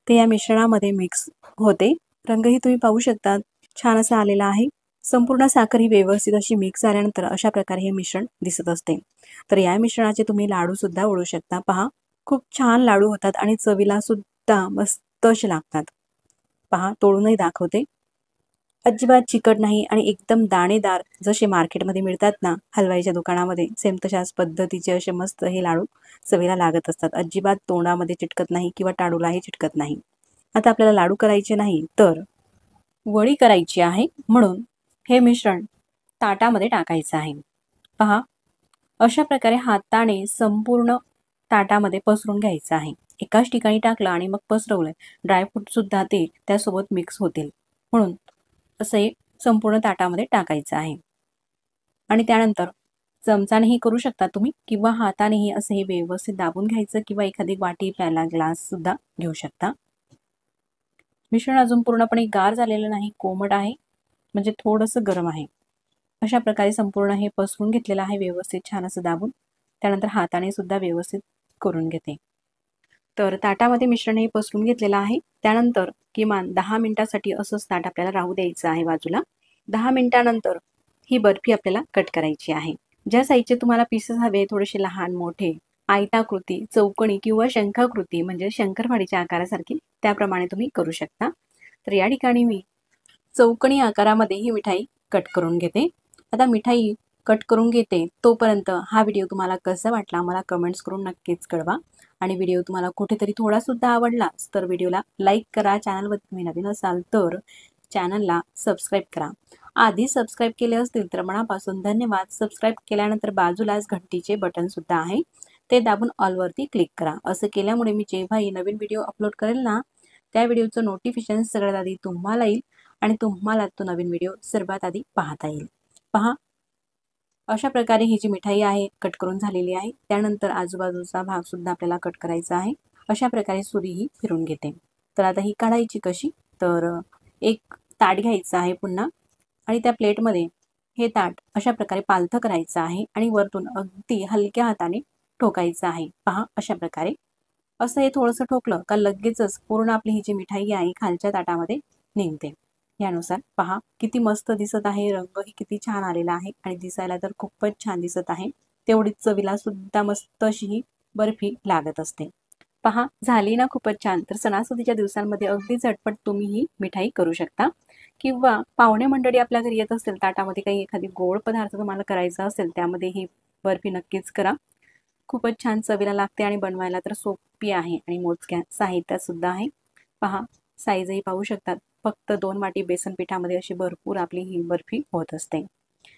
ते या मिश्रणामध्ये मिक्स होते. रंगही तुम्ही पाहू शकता छान असा आलेला आहे. संपूर्ण साखर ही व्यवस्थित अशी मिक्स झाल्यानंतर अशा प्रकारे हे मिश्रण दिसत असते. तर या मिश्रणाचे तुम्ही लाडू सुद्धा वळू शकता. पहा, खूप छान लाडू होतात आणि चवीला सुद्धा मस्त असे लागतात. पहा, तोडूनही दाखवते. अजिबात चिकट नाही आणि एकदम दाणेदार, जसे मार्केटमध्ये मिळतात ना हलवाईच्या दुकानामध्ये, सेम तशाच पद्धतीचे असे मस्त हे लाडू चवीला लागत असतात. अजिबात तोंडामध्ये चिटकत नाही किंवा टाळूलाही चिटकत नाही. आता आपल्याला लाडू करायचे नाही तर वडी करायची आहे, म्हणून हे मिश्रण ताटामध्ये टाकायचं आहे. पहा, अशा प्रकारे हाताने संपूर्ण ताटामध्ये पसरून घ्यायचं आहे. एकाच ठिकाणी टाकलं आणि मग पसरवलं, ड्रायफ्रूट सुद्धा ते त्यासोबत मिक्स होतील, म्हणून असे संपूर्ण ताटामध्ये टाकायचं आहे. आणि त्यानंतर चमचानेही करू शकता तुम्ही किंवा हातानेही असं हे व्यवस्थित दाबून घ्यायचं किंवा एखादी वाटी, प्याला, ग्लास सुद्धा घेऊ शकता. मिश्रण अजून पूर्णपणे गार झालेलं नाही, कोमट आहे, म्हणजे थोडंसं गरम आहे. अशा प्रकारे संपूर्ण हे पसरून घेतलेलं आहे व्यवस्थित छान असं दाबून. त्यानंतर हाताने सुद्धा व्यवस्थित करून घेते. तर ताटामध्ये मिश्रण हे पसरून घेतलेलं आहे. त्यानंतर किमान 10 मिनिटासाठी असंच ताट आपल्याला राहू द्यायचं आहे बाजूला. 10 मिनिटानंतर ही बर्फी आपल्याला कट करायची आहे. ज्या साईजचे तुम्हाला पीसेस हवे, थोडेसे लहान मोठे, आयताकृती, चौकोनी किंवा शंखाकृती म्हणजे शंकरपाळीच्या आकारासारखी, त्याप्रमाणे तुम्ही करू शकता. तर या ठिकाणी मी चौकोनी आकारामध्ये ही मिठाई कट करून घेते. आता मिठाई कट करून घेते तोपर्यंत हा व्हिडिओ तुम्हाला कसा वाटला मला कमेंट्स करून नक्कीच कळवा. आणि व्हिडिओ तुम्हाला कुठेतरी थोडा सुद्धा आवडलाच तर व्हिडिओला लाईक करा. चॅनलवर तुम्ही नवीन असाल तर चॅनलला सबस्क्राईब करा. आधी सबस्क्राईब केले असतील तर मनापासून धन्यवाद. सबस्क्राईब केल्यानंतर बाजूलाच घंटीचे बटन सुद्धा आहे, ते दाबून ऑलवरती क्लिक करा. असं केल्यामुळे मी जेव्हाही नवीन व्हिडिओ अपलोड करेल ना, त्या व्हिडिओचं नोटिफिकेशन सगळ्यात आधी तुम्हाला येईल आणि तुम्हाला तो नवीन व्हिडिओ सर्वात आधी पाहता येईल. पहा, अशा प्रकारे ही जी मिठाई आहे कट करून झालेली आहे. त्यानंतर आजूबाजूचा भाग सुद्धा आपल्याला कट करायचा आहे. अशा प्रकारे सुरी ही फिरून घेते. तर आता ही काढायची कशी, तर एक ताट घ्यायचं आहे पुन्हा आणि त्या प्लेटमध्ये हे ताट अशा प्रकारे पालथं करायचं आहे आणि वरतून अगदी हलक्या हाताने ठोकायचं आहे. पहा, अशा प्रकारे असं हे थोडंसं ठोकलं का लगेचच पूर्ण आपली ही जी मिठाई आहे खालच्या ताटामध्ये निघते. यानुसार पहा किती मस्त दिसत आहे, रंगही किती छान आलेला आहे आणि दिसायला तर खूपच छान दिसत आहे. तेवढीच चवीला सुद्धा मस्त अशी ही बर्फी लागत असते. पहा झाली ना खूपच छान. तर सणासुदीच्या दिवसांमध्ये अगदी झटपट तुम्ही ही मिठाई करू शकता. किंवा पाहुणे मंडळी आपल्या घरी येत असेल, ताटामध्ये काही एखादी गोड पदार्थ तुम्हाला करायचा असेल, त्यामध्ये ही बर्फी नक्कीच करा. खूपच छान चवीला लागते आणि बनवायला तर सोपी आहे आणि मोजक्या साहित्यात सुद्धा आहे. पहा साईजही पाहू शकतात. फक्त 2 वाटी बेसन पिठामध्ये अशी भरपूर आपली ही बर्फी होत असते.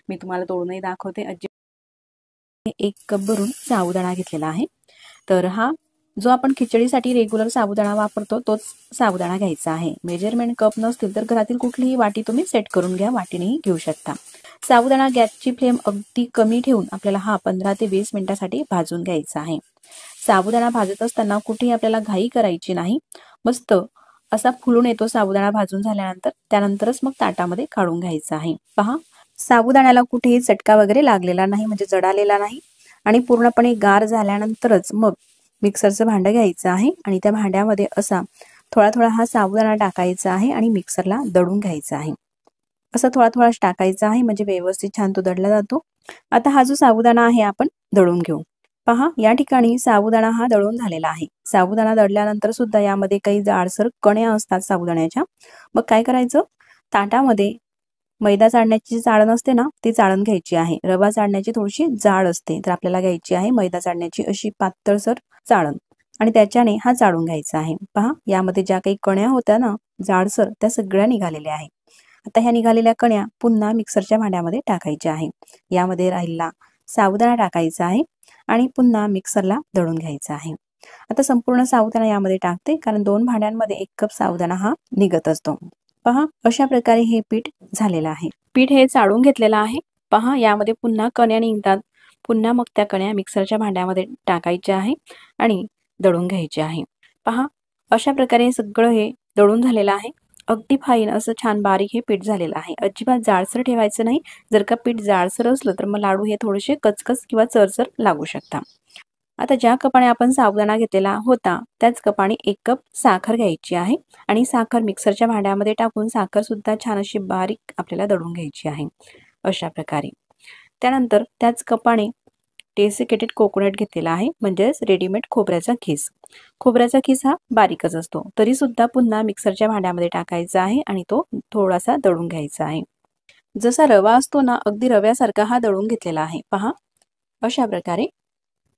मी तुम्हाला तोडूनही दाखवते. 1 कप भरून साबुदाणा घेतलेला आहे. तर हा जो आपण खिचडीसाठी रेग्युलर साबुदाणा वापरतो तोच साबुदाणा घ्यायचा आहे. मेजरमेंट कप नसतील तर घरातील कुठलीही वाटी तुम्ही सेट करून घ्या, वाटीनेही घेऊ शकता. साबुदाणा गॅसची फ्लेम अगदी कमी ठेवून आपल्याला हा 15 ते 20 मिनिटांसाठी भाजून घ्यायचा आहे. साबुदाणा भाजत असताना कुठेही आपल्याला घाई करायची नाही. मस्त असा फुलून येतो साबुदाणा भाजून झाल्यानंतर, त्यानंतरच मग ताटामध्ये काढून घ्यायचा आहे. पहा साबुदाण्याला कुठेही चटका वगैरे लागलेला नाही, म्हणजे जळालेला नाही आणि पूर्णपणे गार झाल्यानंतरच मग मिक्सरचं भांडं घ्यायचं आहे आणि त्या भांड्यामध्ये असा थोडा थोडा हा साबुदाणा टाकायचा आहे आणि मिक्सरला दळून घ्यायचा आहे. असा थोडा थोडा टाकायचा आहे म्हणजे व्यवस्थित छान तो दळला जातो. आता हा जो साबुदाणा आहे आपण दळून घेऊ. पहा या ठिकाणी साबुदाणा हा दळून झालेला आहे. साबुदाणा दळल्यानंतर सुद्धा यामध्ये काही जाडसर कण्या असतात साबुदाण्याच्या. मग काय करायचं, ताटामध्ये मैदा चाळण्याची जी चाळण असते ना, ती चाळण घ्यायची आहे. रवा चाळण्याची थोडीशी जाड असते, तर आपल्याला घ्यायची आहे मैदा चाळण्याची अशी पातळसर चाळण आणि त्याच्याने हा चाळून घ्यायचा आहे. पहा यामध्ये ज्या काही कण्या होत्या ना जाडसर, त्या सगळ्या निघालेल्या आहे. आता ह्या निघालेल्या कण्या पुन्हा मिक्सरच्या भांड्यामध्ये टाकायच्या आहे. यामध्ये राहिलेला साबुदाणा टाकायचा आहे आणि पुन्हा मिक्सरला दळून घ्यायचा आहे. आता संपूर्ण साबुदाणा यामध्ये टाकते, कारण 2 भांड्यांमध्ये 1 कप साबुदाणा हा निघत असतो. पहा अशा प्रकारे हे पीठ झालेलं आहे. पीठ हे चाळून घेतलेलं आहे. पहा यामध्ये पुन्हा कण्या निघतात. पुन्हा मग त्या कण्या मिक्सरच्या भांड्यामध्ये टाकायच्या आहे आणि दळून घ्यायचे आहे. पहा अशा प्रकारे सगळं हे दळून झालेलं आहे. अगदी फाईन असं छान बारीक हे पीठ झालेलं आहे. अजिबात जाडसर ठेवायचं नाही. जर का पीठ जाडसर असलं तर मग लाडू हे थोडेसे कचकच किंवा चरचर लागू शकतात. आता ज्या कपाने आपण साबुदाणा घेतलेला होता त्याच कपाने 1 कप साखर घ्यायची आहे आणि साखर मिक्सरच्या भांड्यामध्ये टाकून साखर सुद्धा छान अशी बारीक आपल्याला दळून घ्यायची आहे अशा प्रकारे. त्यानंतर त्याच कपाने डेसिकेटेड कोकोनट घेतलेला आहे, म्हणजेच रेडीमेड खोबऱ्याचा खीस. खोबऱ्याचा खीस हा बारीकच असतो, तरी सुद्धा पुन्हा मिक्सरच्या भांड्यामध्ये टाकायचा आहे आणि तो थोडासा दळून घ्यायचा आहे. जसा रवा असतो ना, अगदी रव्यासारखा हा दळून घेतलेला आहे. पहा अशा प्रकारे.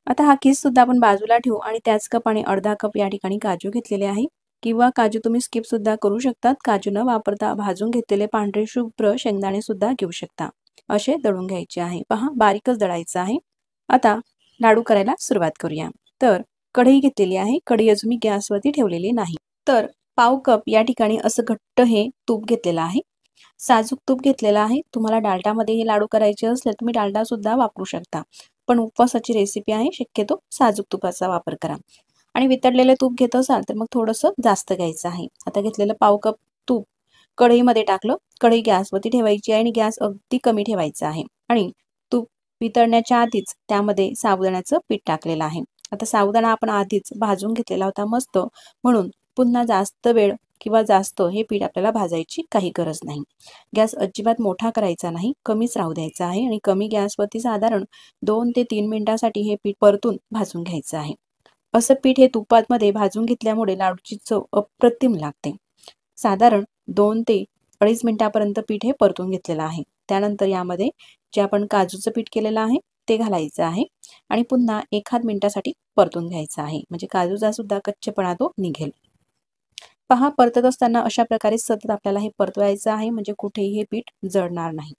आता हा खीस सुद्धा आपण बाजूला ठेवू आणि त्याच कपाने अर्धा कप या ठिकाणी काजू घेतलेले आहे, किंवा काजू तुम्ही स्किप सुद्धा करू शकतात. काजू न वापरता भाजून घेतलेले पांढरे शुभ्र शेंगदाणे सुद्धा घेऊ शकता. असे दळून घ्यायचे आहे. पहा बारीकच दळायचं आहे. आता लाडू करायला सुरुवात करूया. तर कढई घेतलेली आहे. कढई अजून मी गॅसवरती ठेवलेली नाही. तर पाव कप या ठिकाणी असं घट्ट हे तूप घेतलेलं आहे. साजूक तूप घेतलेलं आहे. तुम्हाला डालडामध्ये हे लाडू करायचे असले तुम्ही डालडा सुद्धा वापरू शकता, पण उपवासाची रेसिपी आहे, शक्यतो साजूक तुपाचा वापर करा. आणि वितळलेले तूप घेत असाल तर मग थोडंसं जास्त घ्यायचं आहे. आता घेतलेलं पाव कप तूप कढईमध्ये टाकलं. कढई गॅसवरती ठेवायची आहे आणि गॅस अगदी कमी ठेवायचा आहे आणि तूप वितळण्याच्या आधीच त्यामध्ये साबुदाण्याचं पीठ टाकलेलं आहे. आता साबुदाणा आपण आधीच भाजून घेतलेला होता मस्त, म्हणून पुन्हा जास्त वेळ किंवा जास्त हे पीठ आपल्याला भाजायची काही गरज नाही. गॅस अजिबात मोठा करायचा नाही, कमीच राहू द्यायचा आहे आणि कमी गॅसवरती साधारण 2 ते 3 मिनिटांसाठी हे पीठ परतून भाजून घ्यायचं आहे. असं पीठ हे तुपामध्ये भाजून घेतल्यामुळे लाडूची चव अप्रतिम लागते. साधारण 2 ते 2.5 मिनिटापर्यंत पीठ हे परतून घेतलेलं आहे. त्यानंतर यामध्ये जे आपण काजूचं पीठ केलेलं आहे ते घालायचं आहे आणि पुन्हा 1 मिनिटासाठी परतून घ्यायचं आहे, म्हणजे काजूचा सुद्धा कच्चेपणा तो निघेल. पहा परतत असताना अशा प्रकारे सतत आपल्याला हे परतवायचं आहे, म्हणजे कुठेही हे पीठ जळणार नाही.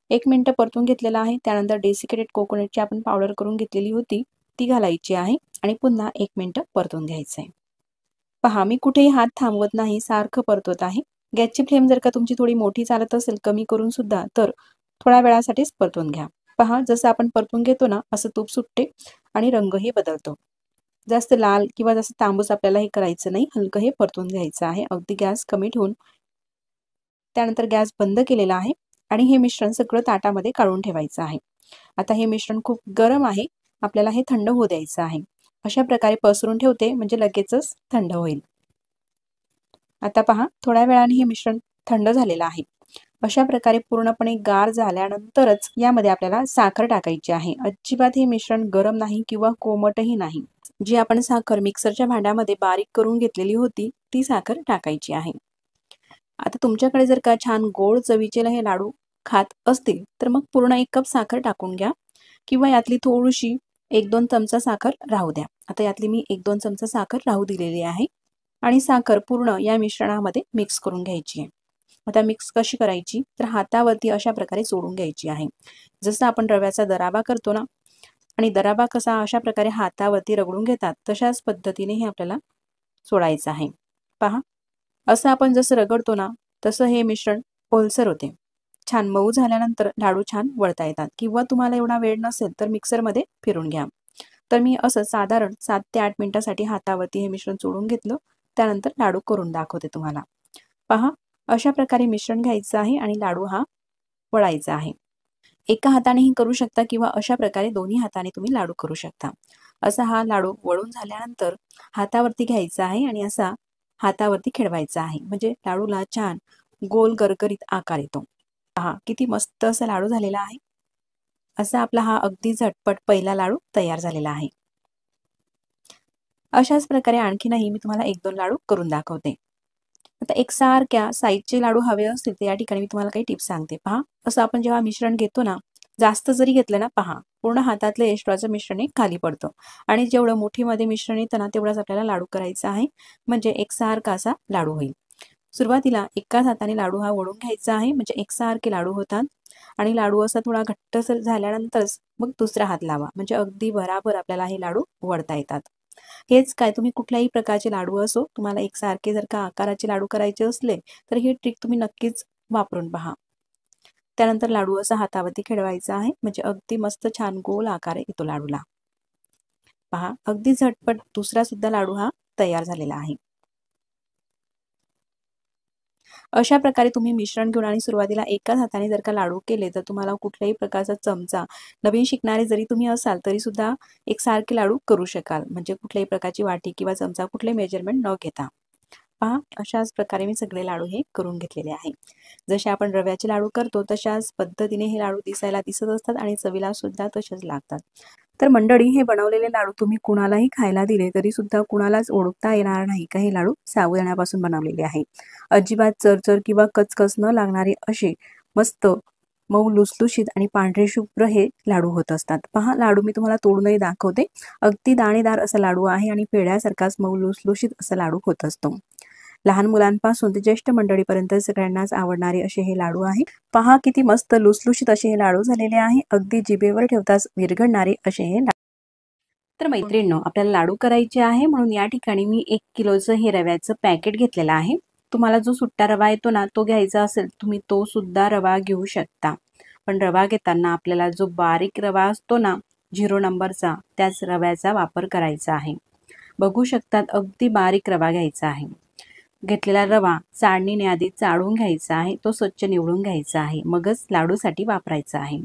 1 मिनिट परतून घेतलेलं आहे. त्यानंतर डेसिकेटेड कोकोनटची आपण पावडर करून घेतलेली होती ती घालायची आहे आणि पुन्हा 1 मिनिट परतून घ्यायचं आहे. पहा मी कुठेही हात थांबवत नाही, सारखं परतवत आहे. गॅसची फ्लेम जर का तुमची थोडी मोठी चालत असेल कमी करून सुद्धा तर थोड्या वेळासाठीच परतून घ्या. पहा जसं आपण परतून घेतो ना असं तूप सुटते आणि रंगही बदलतो. जास्त लाल किंवा जास्त तांबूस आपल्याला हे करायचं नाही, हलकं हे परतून घ्यायचं आहे. अगदी गॅस कमी ठेवून. त्यानंतर गॅस बंद केलेला आहे आणि हे मिश्रण सगळं ताटामध्ये काढून ठेवायचं आहे. आता हे मिश्रण खूप गरम आहे, आपल्याला हे थंड होऊ द्यायचं आहे. अशा प्रकारे पसरून ठेवते, म्हणजे लगेचच थंड होईल. आता पहा, थोड्या वेळाने हे मिश्रण थंड झालेलं आहे. अशा प्रकारे पूर्णपणे गार झाल्यानंतरच यामध्ये आपल्याला साखर टाकायची आहे. अजिबात हे मिश्रण गरम नाही किंवा कोमटही नाही. जी आपण साखर मिक्सरच्या भांड्यामध्ये बारीक करून घेतलेली होती ती साखर टाकायची आहे. आता तुमच्याकडे जर का छान गोड चवीचे हे लाडू खात असतील तर मग पूर्ण 1 कप साखर टाकून घ्या किंवा यातली थोडीशी 1-2 चमचा साखर राहू द्या. आता यातली मी 1-2 चमचा साखर राहू दिलेली आहे आणि साखर पूर्ण या मिश्रणामध्ये मिक्स करून घ्यायची आहे. आता मिक्स कशी करायची, तर हातावरती अशा प्रकारे सोडून घ्यायची आहे. जसं आपण रव्याचा दराबा करतो ना, आणि दराबा कसा अशा प्रकारे हातावरती रगडून घेतात तशाच पद्धतीने हे आपल्याला सोडायचं आहे. पहा, असं आपण जसं रगडतो ना तसं हे मिश्रण ओलसर होते. छान मऊ झाल्यानंतर लाडू छान वळता येतात किंवा तुम्हाला एवढा वेळ नसेल तर मिक्सरमध्ये फिरून घ्या. तर मी असं साधारण 7 ते 8 मिनिटासाठी हातावरती हे मिश्रण चोळून घेतलं. त्यानंतर लाडू करून दाखवते तुम्हाला. पहा, अशा प्रकारे मिश्रण घ्यायचं आहे आणि लाडू हा वळायचा आहे. एका हातानेही करू शकता किंवा अशा प्रकारे दोन्ही हाताने तुम्ही लाडू करू शकता. असा हा लाडू वळून झाल्यानंतर हातावरती घ्यायचा आहे आणि असा हातावरती खेळवायचा आहे, म्हणजे लाडूला छान गोल गरगरीत आकार येतो. पहा, किती मस्त असा लाडू झालेला आहे. असा आपला हा अगदी झटपट पहिला लाडू तयार झालेला आहे. अशाच प्रकारे आणखीनही मी तुम्हाला 1-2 लाडू करून दाखवते. आता एकसारख्या साईजचे लाडू हवे असतील तर या ठिकाणी मी तुम्हाला काही टिप्स सांगते. पहा, असं आपण जेव्हा मिश्रण घेतो ना, जास्त जरी घेतलं ना, पहा पूर्ण हातातलं एक्स्ट्राचं मिश्रण हे खाली पडतं आणि जेवढं मुठीमध्ये मिश्रण येतं ना तेवढाच आपल्याला लाडू करायचा आहे, म्हणजे एकसारखा असा लाडू होईल. सुरुवातीला एकाच हाताने लाडू हा वळून घ्यायचा आहे, म्हणजे एकसारखे लाडू होतात आणि लाडू असा थोडा घट्टसर झाल्यानंतरच मग दुसरा हात लावा, म्हणजे अगदी बराबर आपल्याला हे लाडू वळता येतात. हेच काय, तुम्ही कुठल्याही प्रकारचे लाडू असो, तुम्हाला एकसारखे जर का आकाराचे लाडू करायचे असले तर ही ट्रिक तुम्ही नक्कीच वापरून पहा. त्यानंतर लाडू असा हातावरती खेळवायचा आहे, म्हणजे अगदी मस्त छान गोल आकार येतो लाडूला. पहा, अगदी झटपट दुसरा सुद्धा लाडू हा तयार झालेला आहे. अशा प्रकारे तुम्ही मिश्रण घेऊन आणि सुरुवातीला एकाच हाताने जर का लाडू केले तर तुम्हाला कुठल्याही प्रकारचा चमचा, नवीन शिकणारे जरी तुम्ही असाल तरी सुद्धा एकसारखे लाडू करू शकाल, म्हणजे कुठल्याही प्रकारची वाटी किंवा चमचा कुठले मेजरमेंट न घेता. पहा, अशाच प्रकारे मी सगळे लाडू हे करून घेतलेले आहे. जसे आपण रव्याचे लाडू करतो तशाच पद्धतीने हे लाडू दिसायला दिसत असतात आणि चवीला सुद्धा तसेच लागतात. तर मंडळी, हे बनवलेले लाडू तुम्ही कुणालाही खायला दिले तरी सुद्धा कुणालाच ओळखता येणार नाही का हे लाडू साबुदाण्यापासून बनवलेले आहे. अजिबात चरचर किंवा कचकच न लागणारे असे मस्त मऊ लुसलुशीत आणि पांढरे शुभ्र हे लाडू होत असतात. पहा, लाडू मी तुम्हाला तोडूनही दाखवते. अगदी दाणेदार असा लाडू आहे आणि पेढ्यासारखाच मऊ लुसलुशीत असा लाडू होत असतो. लहान मुलांपासून ते ज्येष्ठ मंडळीपर्यंत सगळ्यांनाच आवडणारे असे हे लाडू आहे. पहा, किती मस्त लुसलुशीत असे हे लाडू झालेले आहे. अगदी जिभेवर ठेवताच विरघळणारे असे हे. तर मैत्रिणींनो, आपल्याला लाडू करायचे आहे म्हणून या ठिकाणी मी 1 किलोचं हे रव्याचं पॅकेट घेतलेलं आहे. तुम्हाला जो सुट्टा रवा येतो ना तो घ्यायचा असेल तुम्ही तो सुद्धा रवा घेऊ शकता. पण रवा घेताना आपल्याला जो बारीक रवा असतो ना 0 नंबरचा त्याच रव्याचा वापर करायचा आहे. बघू शकतात, अगदी बारीक रवा घ्यायचा आहे. घेतलेला रवा चाळणीने आधी चाळून घ्यायचा आहे, तो स्वच्छ निवडून घ्यायचा आहे, मगच लाडूसाठी वापरायचा आहे.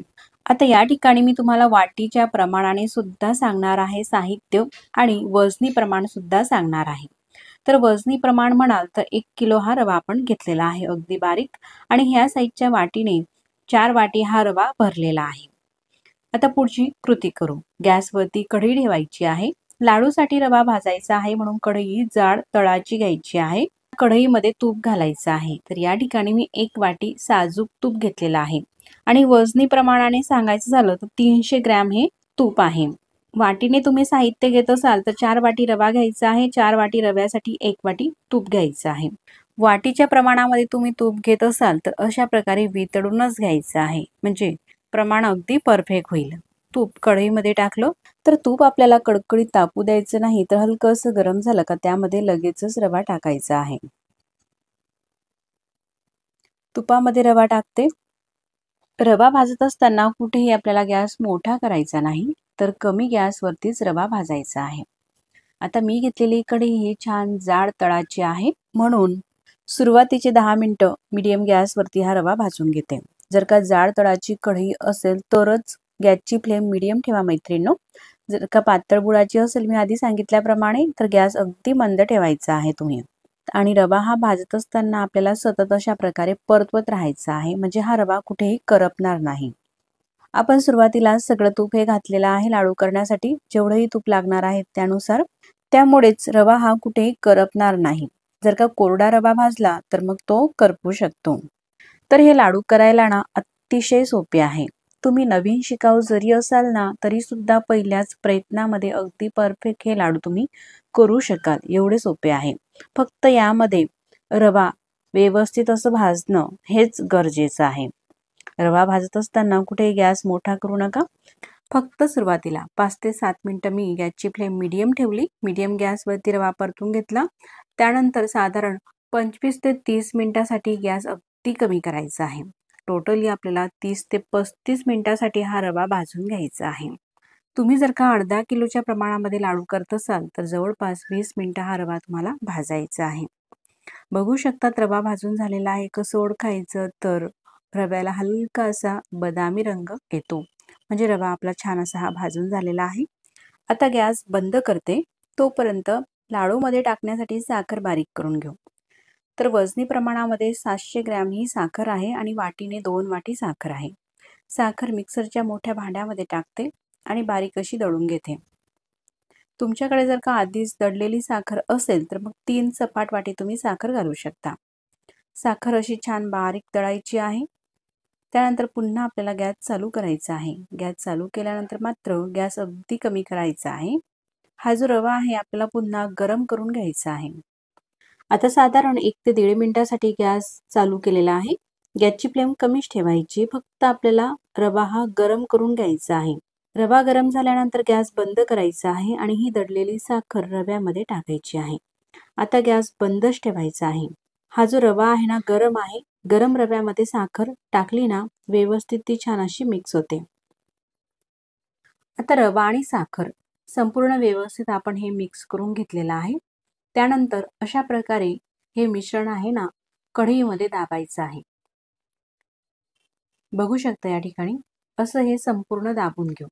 आता या ठिकाणी मी तुम्हाला वाटीच्या प्रमाणाने सुद्धा सांगणार आहे साहित्य आणि वजनी प्रमाण सुद्धा सांगणार आहे. तर वजनी प्रमाण म्हणाल तर 1 किलो हा रवा आपण घेतलेला आहे अगदी बारीक आणि ह्या साईजच्या वाटीने 4 वाटी हा रवा भरलेला आहे. आता पुढची कृती करू. गॅसवरती कढई ठेवायची आहे. लाडूसाठी रवा भाजायचा आहे म्हणून कढई जाड तळाची घ्यायची आहे. कढईमध्ये तूप घालायचं आहे. तर या ठिकाणी मी 1 वाटी साजूक तूप घेतलेला आहे आणि वजनी प्रमाणाने सांगायचं झालं तर 300 ग्रॅम हे तूप आहे. वाटीने तुम्ही साहित्य घेत असाल तर 4 वाटी रवा घ्यायचा आहे. 4 वाटी रव्यासाठी 1 वाटी तूप घ्यायचं आहे. वाटीच्या प्रमाणामध्ये तुम्ही तूप घेत असाल तर अशा प्रकारे वितळूनच घ्यायचं आहे, म्हणजे प्रमाण अगदी परफेक्ट होईल. तूप कढईमध्ये टाकलं तर तूप आपल्याला कडकडीत तापू द्यायचं नाही, तर हलकंसं गरम झालं का त्यामध्ये लगेचच रवा टाकायचा आहे. तुपामध्ये रवा टाकते. रवा भाजत असताना कुठेही आपल्याला गॅस मोठा करायचा नाही, तर कमी गॅसवरतीच रवा भाजायचा आहे. आता मी घेतलेली कढई ही छान जाड तळाची आहे म्हणून सुरुवातीचे 10 मिनिटं मीडियम गॅसवरती हा रवा भाजून घेते. जर का जाड तळाची कढई असेल तरच गॅसची फ्लेम मीडियम ठेवा मैत्रिणींनो. जर का पातळ बुडाची असेल मी आधी सांगितल्याप्रमाणे तर गॅस अगदी मंद ठेवायचा आहे तुम्ही. आणि रवा हा भाजत असताना आपल्याला सतत अशा प्रकारे परतवत राहायचा आहे, म्हणजे हा रवा कुठेही करपणार नाही. आपण सुरुवातीला सगळं तूप हे घातलेलं आहे लाडू करण्यासाठी, जेवढंही तूप लागणार आहे त्यानुसार. त्यामुळेच रवा हा कुठेही करपणार नाही. जर का कोरडा रवा भाजला तर मग तो करपू शकतो. तर हे लाडू करायला ना अतिशय सोपे आहे. तुम्ही नवीन शिकाऊ जरी असाल ना तरी सुद्धा पहिल्याच प्रयत्नामध्ये अगदी परफेक्ट हे लाडू तुम्ही करू शकाल, एवढे सोपे आहे. फक्त यामध्ये रवा व्यवस्थित असं भाजणं हेच गरजेचं आहे. रवा भाजत असताना कुठे गॅस मोठा करू नका. फक्त सुरुवातीला 5 ते 7 मिनिटं मी गॅसची फ्लेम मीडियम ठेवली. मीडियम गॅसवरती रवा परतून घेतला. त्यानंतर साधारण 25 ते 30 मिनिटासाठी गॅस अगदी कमी करायचा आहे. टोटली आपल्याला 30 ते 35 मिनिटासाठी हा रवा भाजून घ्यायचा आहे. तुम्ही जर का अर्धा किलोच्या प्रमाणामध्ये लाडू करत असाल तर जवळपास 20 मिनिटं हा रवा तुम्हाला भाजायचा आहे. बघू शकतात रवा भाजून झालेला आहे. कसं ओळखायचं तर रव्याला हलका असा बदामी रंग येतो, म्हणजे रवा आपला छान असा हा भाजून झालेला आहे. आता गॅस बंद करते. तोपर्यंत लाडूमध्ये टाकण्यासाठी साखर बारीक करून घेऊ. तर वजनी प्रमाणामध्ये 700 ग्रॅम ही साखर आहे आणि वाटीने 2 वाटी साखर आहे. साखर मिक्सरच्या मोठ्या भांड्यामध्ये टाकते आणि बारीक अशी दळून घेते. तुमच्याकडे जर का आधीच दळलेली साखर असेल तर मग 3 सपाट वाटी तुम्ही साखर घालू शकता. साखर अशी छान बारीक दळायची आहे. त्यानंतर पुन्हा आपल्याला गॅस चालू करायचा आहे. गॅस चालू केल्यानंतर मात्र गॅस अगदी कमी करायचा आहे. हा जो रवा आहे आपल्याला पुन्हा गरम करून घ्यायचा आहे. आता साधारण 1 ते 1.5 मिनिटासाठी गॅस चालू केलेला आहे. गॅसची फ्लेम कमीच ठेवायची. फक्त आपल्याला रवा हा गरम करून घ्यायचा आहे. रवा गरम झाल्यानंतर गॅस बंद करायचा आहे आणि ही दळलेली साखर रव्यामध्ये टाकायची आहे. आता गॅस बंदच ठेवायचा आहे. हा जो रवा आहे ना गरम आहे. गरम रव्यामध्ये साखर टाकली ना व्यवस्थित ती छान अशी मिक्स होते. आता रवा आणि साखर संपूर्ण व्यवस्थित आपण हे मिक्स करून घेतलेलं आहे. त्यानंतर अशा प्रकारे हे मिश्रण आहे ना कढईमध्ये दाबायचं आहे. बघू शकता या ठिकाणी असं हे संपूर्ण दाबून घेऊ.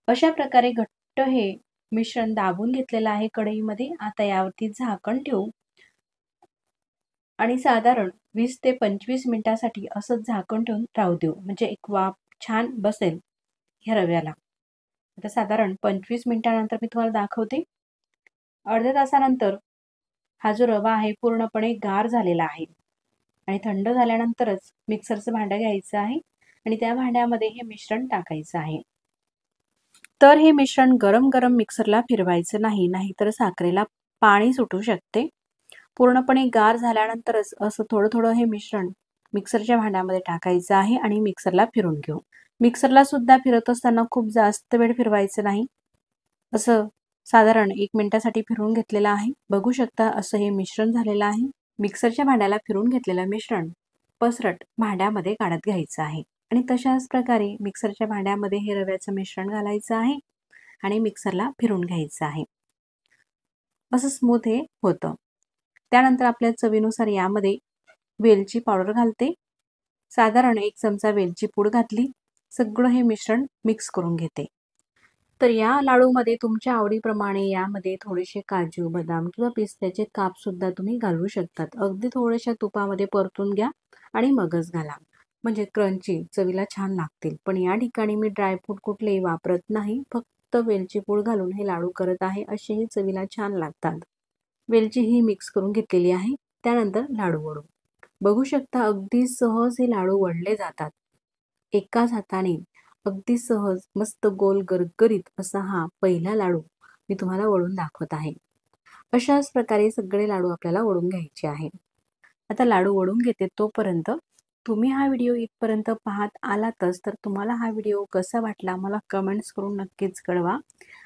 अशा प्रकारे घट्ट हे मिश्रण दाबून घेतलेलं आहे कढईमध्ये. आता यावरती झाकण ठेवू आणि साधारण 20 ते 25 मिनिटासाठी असं झाकण ठेवून राहू देऊ, म्हणजे एक वाफ छान बसेल ह्या रव्याला. आता साधारण 25 मिनिटानंतर मी तुम्हाला दाखवते. अर्ध्या तासानंतर हा जो रवा आहे पूर्णपणे गार झालेला आहे आणि थंड झाल्यानंतरच मिक्सरचं भांडं घ्यायचं आहे आणि त्या भांड्यामध्ये हे मिश्रण टाकायचं आहे. तर हे मिश्रण गरम गरम मिक्सरला फिरवायचं नाही, नाहीतर साखरेला पाणी सुटू शकते. पूर्णपणे गार झाल्यानंतरच असं थोडं थोडं हे मिश्रण मिक्सरच्या भांड्यामध्ये टाकायचं आहे आणि मिक्सरला फिरून घेऊ. मिक्सरला सुद्धा फिरत असताना खूप जास्त वेळ फिरवायचं नाही. असं साधारण 1 मिनिटासाठी फिरवून घेतलेलं आहे. बघू शकता असं हे मिश्रण झालेलं आहे. मिक्सरच्या भांड्याला फिरवून घेतलेलं मिश्रण पसरट भांड्यामध्ये काढत घ्यायचं आहे आणि तशाच प्रकारे मिक्सरच्या भांड्यामध्ये हे रव्याचं मिश्रण घालायचं आहे आणि मिक्सरला फिरवून घ्यायचं आहे. असं स्मूथ हे होतं. त्यानंतर आपल्या चवीनुसार यामध्ये वेलची पावडर घालते. साधारण 1 चमचा वेलची पूड घातली. सगळं हे मिश्रण मिक्स करून घेते. तर या लाडूमध्ये तुमच्या आवडीप्रमाणे यामध्ये थोडेसे काजू, बदाम किंवा पिस्त्याचे काप सुद्धा तुम्ही घालू शकतात. अगदी थोड्याशा तुपामध्ये परतून घ्या आणि मगच घाला, म्हणजे क्रंची चवीला छान लागतील. पण या ठिकाणी मी ड्रायफ्रूट कुठलेही वापरत नाही. फक्त वेलची पूड घालून हे लाडू करत आहे. असेही चवीला छान लागतात. वेलची ही मिक्स करून घेतलेली आहे. त्यानंतर लाडू वळू. बघू शकता अगदी सहज हे लाडू वळले जातात. एकाच हाताने अगदी सहज मस्त गोल गरगरीत असा हा पहिला लाडू मी तुम्हाला वळून दाखवत आहे. अशाच प्रकारे सगळे लाडू आपल्याला वळून घ्यायचे आहे. आता लाडू वळून घेते तोपर्यंत तुम्ही हा व्हिडिओ इथपर्यंत पाहत आलातच तर तुम्हाला हा व्हिडिओ कसा वाटला मला कमेंट्स करून नक्कीच कळवा.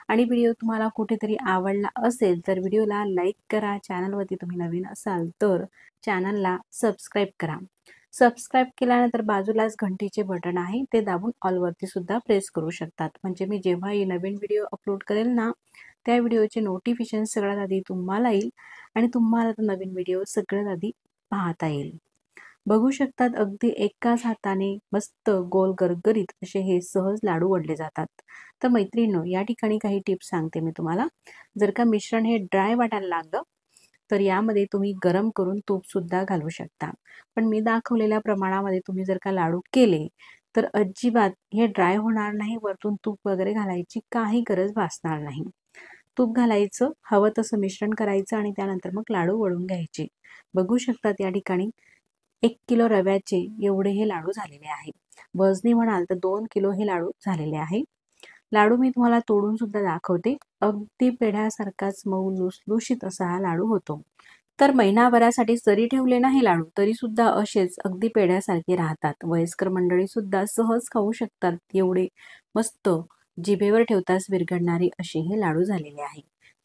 आणि व्हिडिओ तुम्हाला कुठेतरी आवडला असेल तर व्हिडिओला लाईक करा. चॅनलवरती तुम्ही नवीन असाल तर चॅनलला सबस्क्राईब करा. सबस्क्राईब केल्यानंतर बाजूलाच घंटीचे बटन आहे ते दाबून ऑलवरती सुद्धा प्रेस करू शकतात, म्हणजे मी जेव्हाही नवीन व्हिडिओ अपलोड करेल ना त्या व्हिडिओचे नोटिफिकेशन सगळ्यात आधी तुम्हाला येईल आणि तुम्हाला तो नवीन व्हिडिओ सगळ्यात आधी पाहता येईल. बघू शकतात अगदी एकाच हाताने मस्त गोल गरगरीत असे हे सहज लाडू वळले जातात। तर मैत्रिणींनो, या ठिकाणी काही टिप्स सांगते मी तुम्हाला। जर का मिश्रण हे ड्राय वाटायला लागलं तर यामध्ये तुम्ही गरम करून तूप सुद्धा घालू शकता। पण मी दाखवलेल्या प्रमाणामध्ये तुम्ही जर का लाडू केले तर अजिबात हे ड्राय होणार नाही, वरतून तूप वगैरे घालायची काही गरज भासणार नाही। तूप घालायचं, हवं तसं मिश्रण करायचं आणि त्यानंतर मग लाडू वळून घ्यायचे। बघू शकतात या ठिकाणी 1 किलो रव्याचे एवढे हे लाडू झालेले आहे। वजनी म्हणाल तर 2 किलो हे लाडू झालेले आहे। लाडू मी तुम्हाला तोडून सुद्धा दाखवते। अगदी पेढ्यासारखाच मऊ लुसलुशीत असा हा लाडू होतो। तर महिनाभरासाठी जरी ठेवले ना हे लाडू तरी सुद्धा असेच अगदी पेढ्यासारखे राहतात। वयस्कर मंडळी सुद्धा सहज खाऊ शकतात, एवढे मस्त जिभेवर ठेवताच विरघळणारे असे हे लाडू झालेले आहे।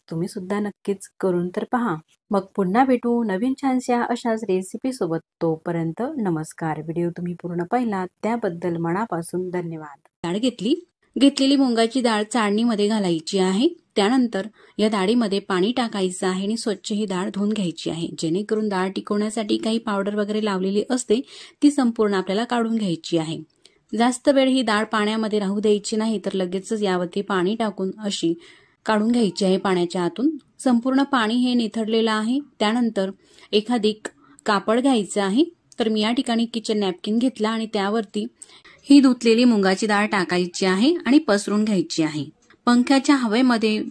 तुम्ही सुद्धा नक्कीच करून तर पहा। मग पुन्हा भेटू नवीन छानशा अशाच रेसिपी सोबत। तोपर्यंत नमस्कार। व्हिडिओ तुम्ही पूर्ण पाहिला त्याबद्दल मनापासून धन्यवाद। डाळ घेतलेली मुंगाची डाळ चाळणीमध्ये घालायची आहे। त्यानंतर या डाळीमध्ये पाणी टाकायचं आहे आणि स्वच्छ ही डाळ धुवून घ्यायची आहे, जेणेकरून डाळ टिकवण्यासाठी काही पावडर वगैरे लावलेली असते ती संपूर्ण आपल्याला काढून घ्यायची आहे। जास्त वेळ ही डाळ पाण्यामध्ये राहू द्यायची नाही, तर लगेचच यावरती पाणी टाकून अशी काढून घ्यायची आहे पाण्याच्या आतून। संपूर्ण पाणी हे निथळलेलं आहे। त्यानंतर एखादी कापड घ्यायचं आहे। तर मी या ठिकाणी किचन नॅपकिन घेतला आणि त्यावरती ही धुतलेली मुंगाची डाळ टाकायची आहे आणि पसरून घ्यायची आहे। पंख्याच्या हवेमध्ये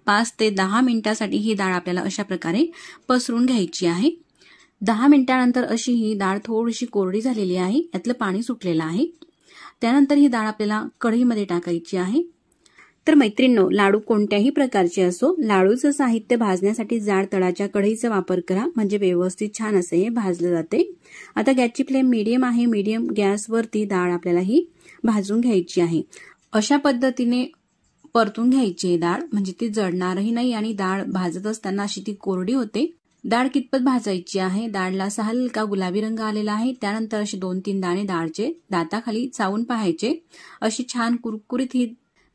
5 ते 10 मिनिटांसाठी ही डाळ आपल्याला अशा प्रकारे पसरून घ्यायची आहे। 10 मिनिटांनंतर अशी ही डाळ थोडीशी कोरडी झालेली आहे, यातलं पाणी सुटलेलं आहे। त्यानंतर ही डाळ आपल्याला कढईमध्ये टाकायची आहे। तर मैत्रिणींनो, लाडू कोणत्याही प्रकारचे असो, लाडूचं साहित्य भाजण्यासाठी जाड तळाच्या कढईचा वापर करा, म्हणजे व्यवस्थित छान असे हे भाजले जाते। आता गॅसची फ्लेम मीडियम आहे। मीडियम गॅसवरती डाळ आपल्याला ही भाजून घ्यायची आहे। अशा पद्धतीने परतून घ्यायची डाळ, म्हणजे ती जळणारही नाही आणि डाळ भाजत असताना अशी ती कोरडी होते। डाळ कितपत भाजायची आहे, डाळला असा हलका गुलाबी रंग आलेला आहे। त्यानंतर असे 2-3 दाणे डाळचे दाताखाली चावून पाहायचे। अशी छान कुरकुरीत ही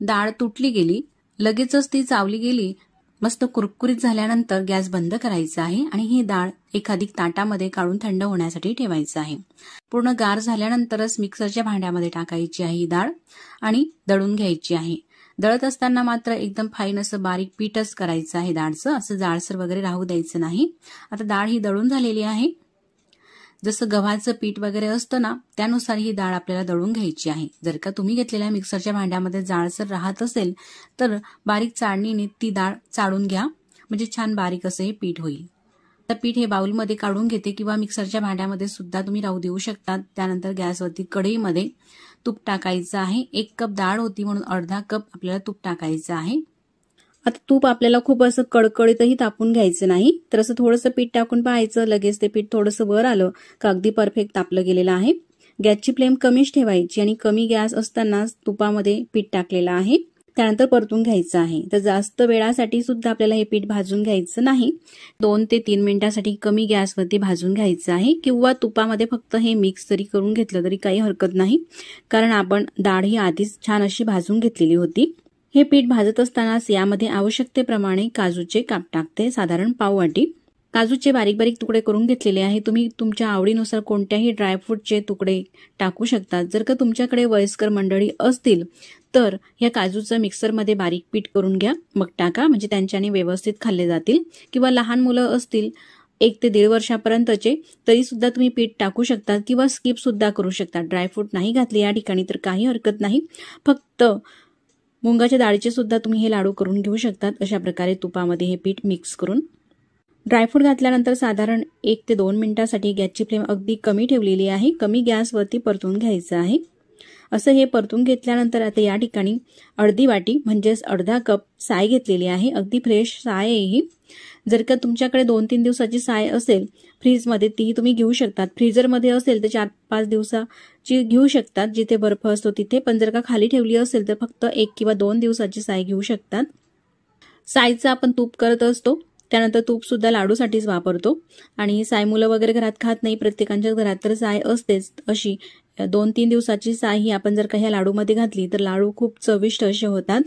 डाळ तुटली गेली, लगेचच ती चावली गेली, मस्त कुरकुरीत झाल्यानंतर गॅस बंद करायचा आहे आणि ही डाळ एखादी ताटामध्ये काढून थंड होण्यासाठी ठेवायचं आहे। पूर्ण गार झाल्यानंतरच मिक्सरच्या भांड्यामध्ये टाकायची आहे ही डाळ आणि दळून घ्यायची आहे। दळत असताना मात्र एकदम फाईन असं बारीक पीठच करायचं आहे डाळचं, असं जाडसर वगैरे राहू द्यायचं नाही। आता डाळ ही दळून झालेली आहे। जसं गव्हाचं पीठ वगैरे असतं ना, त्यानुसार ही डाळ आपल्याला दळून घ्यायची आहे। जर का तुम्ही घेतलेल्या मिक्सरच्या भांड्यामध्ये जाडसर राहत असेल तर बारीक चाळणीने ती डाळ चाळून घ्या, म्हणजे छान बारीक असं हे पीठ होईल। तर पीठ हे बाउलमध्ये काढून घेते किंवा मिक्सरच्या भांड्यामध्ये सुद्धा तुम्ही राहू देऊ शकता। त्यानंतर गॅसवरती कढईमध्ये तूप टाकायचं आहे। 1 कप डाळ होती म्हणून अर्धा कप आपल्याला तूप टाकायचं आहे। आता तूप आपल्याला खूप असं कडकडीतही तापून घ्यायचं नाही, तर असं थोडंसं पीठ टाकून पाहायचं, लगेच ते पीठ थोडंसं वर आलं का अगदी परफेक्ट तापलं गेलेलं आहे। गॅसची फ्लेम कमीच ठेवायची आणि कमी गॅस असतानाच तुपामध्ये पीठ टाकलेलं आहे, त्यानंतर परतून घ्यायचं आहे। तर जास्त वेळासाठी सुद्धा आपल्याला हे पीठ भाजून घ्यायचं नाही, 2 ते 3 मिनिटांसाठी कमी गॅसवरती भाजून घ्यायचं आहे, किंवा तुपामध्ये फक्त हे मिक्स जरी करून घेतलं तरी काही हरकत नाही, कारण आपण डाळ ही आधीच छान अशी भाजून घेतलेली होती। हे पीठ भाजत असतानाच यामध्ये आवश्यकतेप्रमाणे काजूचे काप टाकते, साधारण पाव वाटी। काजूचे बारीक बारीक तुकडे करून घेतलेले आहे। तुम्ही तुमच्या आवडीनुसार कोणत्याही ड्रायफ्रूटचे तुकडे टाकू शकता। जर का तुमच्याकडे वयस्कर मंडळी असतील तर या काजूचं मिक्सरमध्ये बारीक पीठ करून घ्या, मग टाका, म्हणजे त्यांच्याने व्यवस्थित खाल्ले जातील। किंवा लहान मुलं असतील 1 ते 1.5 वर्षापर्यंतचे तरी सुद्धा तुम्ही पीठ टाकू शकता किंवा स्किप सुद्धा करू शकता। ड्रायफ्रूट नाही घातले या ठिकाणी तर काही हरकत नाही, फक्त मुंगाच्या डाळीचे सुद्धा तुम्ही हे लाडू करून घेऊ शकतात। अशा प्रकारे तुपामध्ये हे पीठ मिक्स करून ड्रायफ्रूट घातल्यानंतर साधारण 1 ते 2 मिनिटांसाठी गॅसची फ्लेम अगदी कमी ठेवलेली आहे, कमी गॅसवरती परतून घ्यायचं आहे। असं हे परतून घेतल्यानंतर आता या ठिकाणी अर्धी वाटी म्हणजेच अर्धा कप साय घेतलेली आहे, अगदी फ्रेश साय आहे ही। जर का तुमच्याकडे 2-3 दिवसाची साय असेल फ्रीजमध्ये तीही तुम्ही घेऊ शकतात, फ्रीजरमध्ये असेल तर 4-5 दिवसाची घेऊ शकतात, जिथे बर्फ असतो तिथे। पण जर का खाली ठेवली असेल तर फक्त 1 किंवा 2 दिवसाची साय घेऊ शकतात। सायचं आपण तूप करत असतो, त्यानंतर तूप सुद्धा लाडूसाठीच वापरतो आणि साय मुलं वगैरे घरात खात नाही, प्रत्येकाच्या घरात तर साय असतेच। अशी 2-3 दिवसाची साय ही आपण जर का ह्या लाडूमध्ये घातली तर लाडू खूप चविष्ट असे होतात।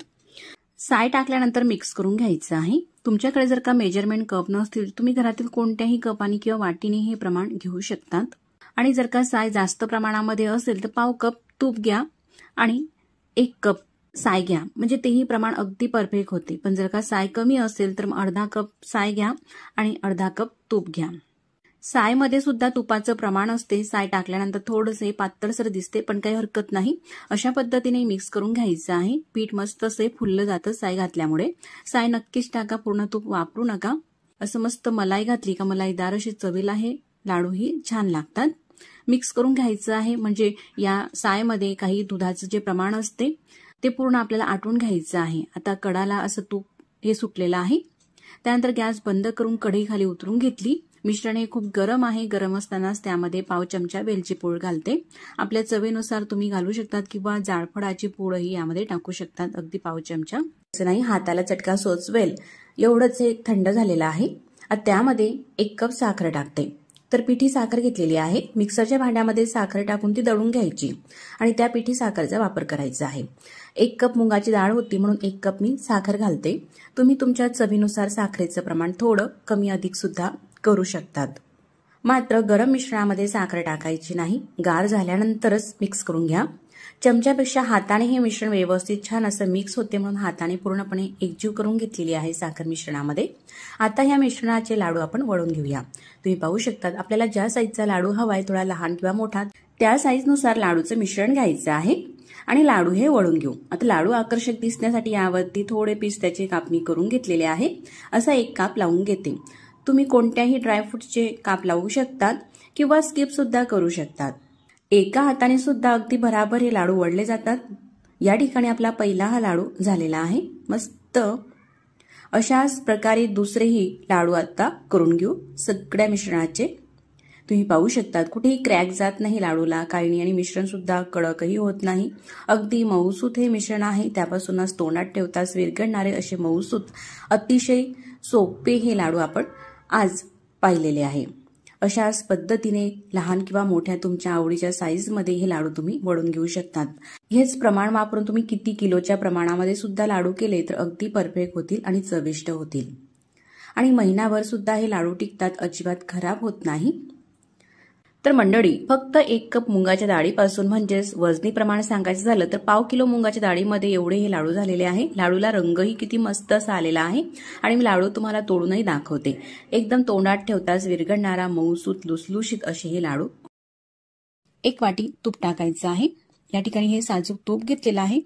साय टाकल्यानंतर मिक्स करून घ्यायचं आहे। तुमच्याकडे जर का मेजरमेंट कप नसतील तुम्ही घरातील कोणत्याही कपाने किंवा वाटीने हे प्रमाण घेऊ शकतात। आणि जर का साय जास्त प्रमाणामध्ये असेल तर पाव कप तूप घ्या आणि 1 कप साय घ्या, म्हणजे तेही प्रमाण अगदी परफेक्ट होते. पण जर का साय कमी असेल तर अर्धा कप साय घ्या आणि अर्धा कप तूप घ्या. सायमध्ये सुद्धा तुपाचं प्रमाण असते. साय टाकल्यानंतर थोडंसे पातळसर दिसते, पण काही हरकत नाही. अशा पद्धतीने मिक्स करून घ्यायचं आहे. पीठ मस्त असे फुललं जातं साय घातल्यामुळे. साय नक्कीच टाका, पूर्ण तूप वापरू नका. असं मस्त मलाई घातली का मलाईदार अशी चवीला हे लाडूही छान लागतात. मिक्स करून घ्यायचं आहे, म्हणजे या सायमध्ये काही दुधाचं जे प्रमाण असते ते पूर्ण आपल्याला आटून घ्यायचं आहे. आता कडाला असं तूप हे सुटलेलं आहे. त्यानंतर गॅस बंद करून कढई खाली उतरून घेतली. मिश्रण हे खूप गरम आहे. गरम असतानाच त्यामध्ये पाव चमचा वेलची पूड घालते. आपल्या चवीनुसार तुम्ही घालू शकतात किंवा जाळफळाची पूडही यामध्ये टाकू शकतात, अगदी पाव चमचा. असं नाही हाताला चटका सोचवेल एवढंच हे थंड झालेलं आहे. आता त्यामध्ये 1 कप साखर टाकते. तर पिठी साखर घेतलेली आहे. मिक्सरच्या भांड्यामध्ये साखर टाकून ती दळून घ्यायची आणि त्या पिठी साखरचा वापर करायचा आहे. 1 कप मुगाची डाळ होती म्हणून 1 कप मी साखर घालते. तुम्ही तुमच्या चवीनुसार साखरेचं प्रमाण थोडं कमी अधिक सुद्धा करू शकतात. मात्र गरम मिश्रणामध्ये साखर टाकायची नाही. गार झाल्यानंतरच मिक्स करून घ्या. चमच्यापेक्षा हाताने हे मिश्रण व्यवस्थित छान असं मिक्स होते, म्हणून हाताने पूर्णपणे एकजीव करून घेतलेली आहे साखर मिश्रणामध्ये. आता ह्या मिश्रणाचे लाडू आपण वळून घेऊया. तुम्ही पाहू शकतात आपल्याला ज्या साईजचा लाडू हवाय, थोडा लहान किंवा मोठा, त्या साईजनुसार लाडूचं मिश्रण घ्यायचं आहे आणि लाडू हे वळून घेऊ. आता लाडू आकर्षक दिसण्यासाठी यावरती थोडे पिस्त्याची कापणी करून घेतलेले आहे. असा 1 काप लावून घेते. तुम्ही कोणत्याही ड्रायफ्रूटचे काप लावू शकतात किंवा स्किप सुद्धा करू शकतात. एका हाताने सुद्धा अगदी बराबर हे लाडू वळले जातात. या ठिकाणी आपला पहिला हा लाडू झालेला आहे. मस्त अशाच प्रकारे दुसरेही लाडू आता करून घेऊ सगळ्या मिश्रणाचे. तुम्ही पाहू शकतात कुठेही क्रॅक जात नाही लाडूला, काही नाही, आणि मिश्रण सुद्धा कडकही होत नाही. अगदी मऊसूत हे मिश्रण आहे. त्यापासूनच तोंडात ठेवताच विरघळणारे असे मऊसूत अतिशय सोपे हे लाडू आपण आज पाहिलेले आहे. अशाच पद्धतीने लहान किंवा मोठ्या तुमच्या आवडीच्या साईजमध्ये हे लाडू तुम्ही वळून घेऊ शकतात. हेच प्रमाण वापरून तुम्ही किती किलोच्या प्रमाणामध्ये सुद्धा लाडू केले तर अगदी परफेक्ट होतील आणि चविष्ट होतील. आणि महिनाभर सुद्धा हे लाडू टिकतात, अजिबात खराब होत नाही. तर मंडळी, फक्त 1 कप मुगाच्या डाळीपासून, म्हणजेच वजनी प्रमाण सांगायचं झालं तर पाव किलो मुगाच्या डाळीमध्ये एवढे हे लाडू झालेले आहे. लाडूला रंगही किती मस्त असा आलेला आहे आणि मी लाडू तुम्हाला तोडूनही दाखवते. एकदम तोंडात ठेवताच विरघळणारा मऊसूत लुसलुशीत असे हे लाडू. 1 वाटी तूप टाकायचं आहे. या ठिकाणी हे साजूक तूप घेतलेलं आहे.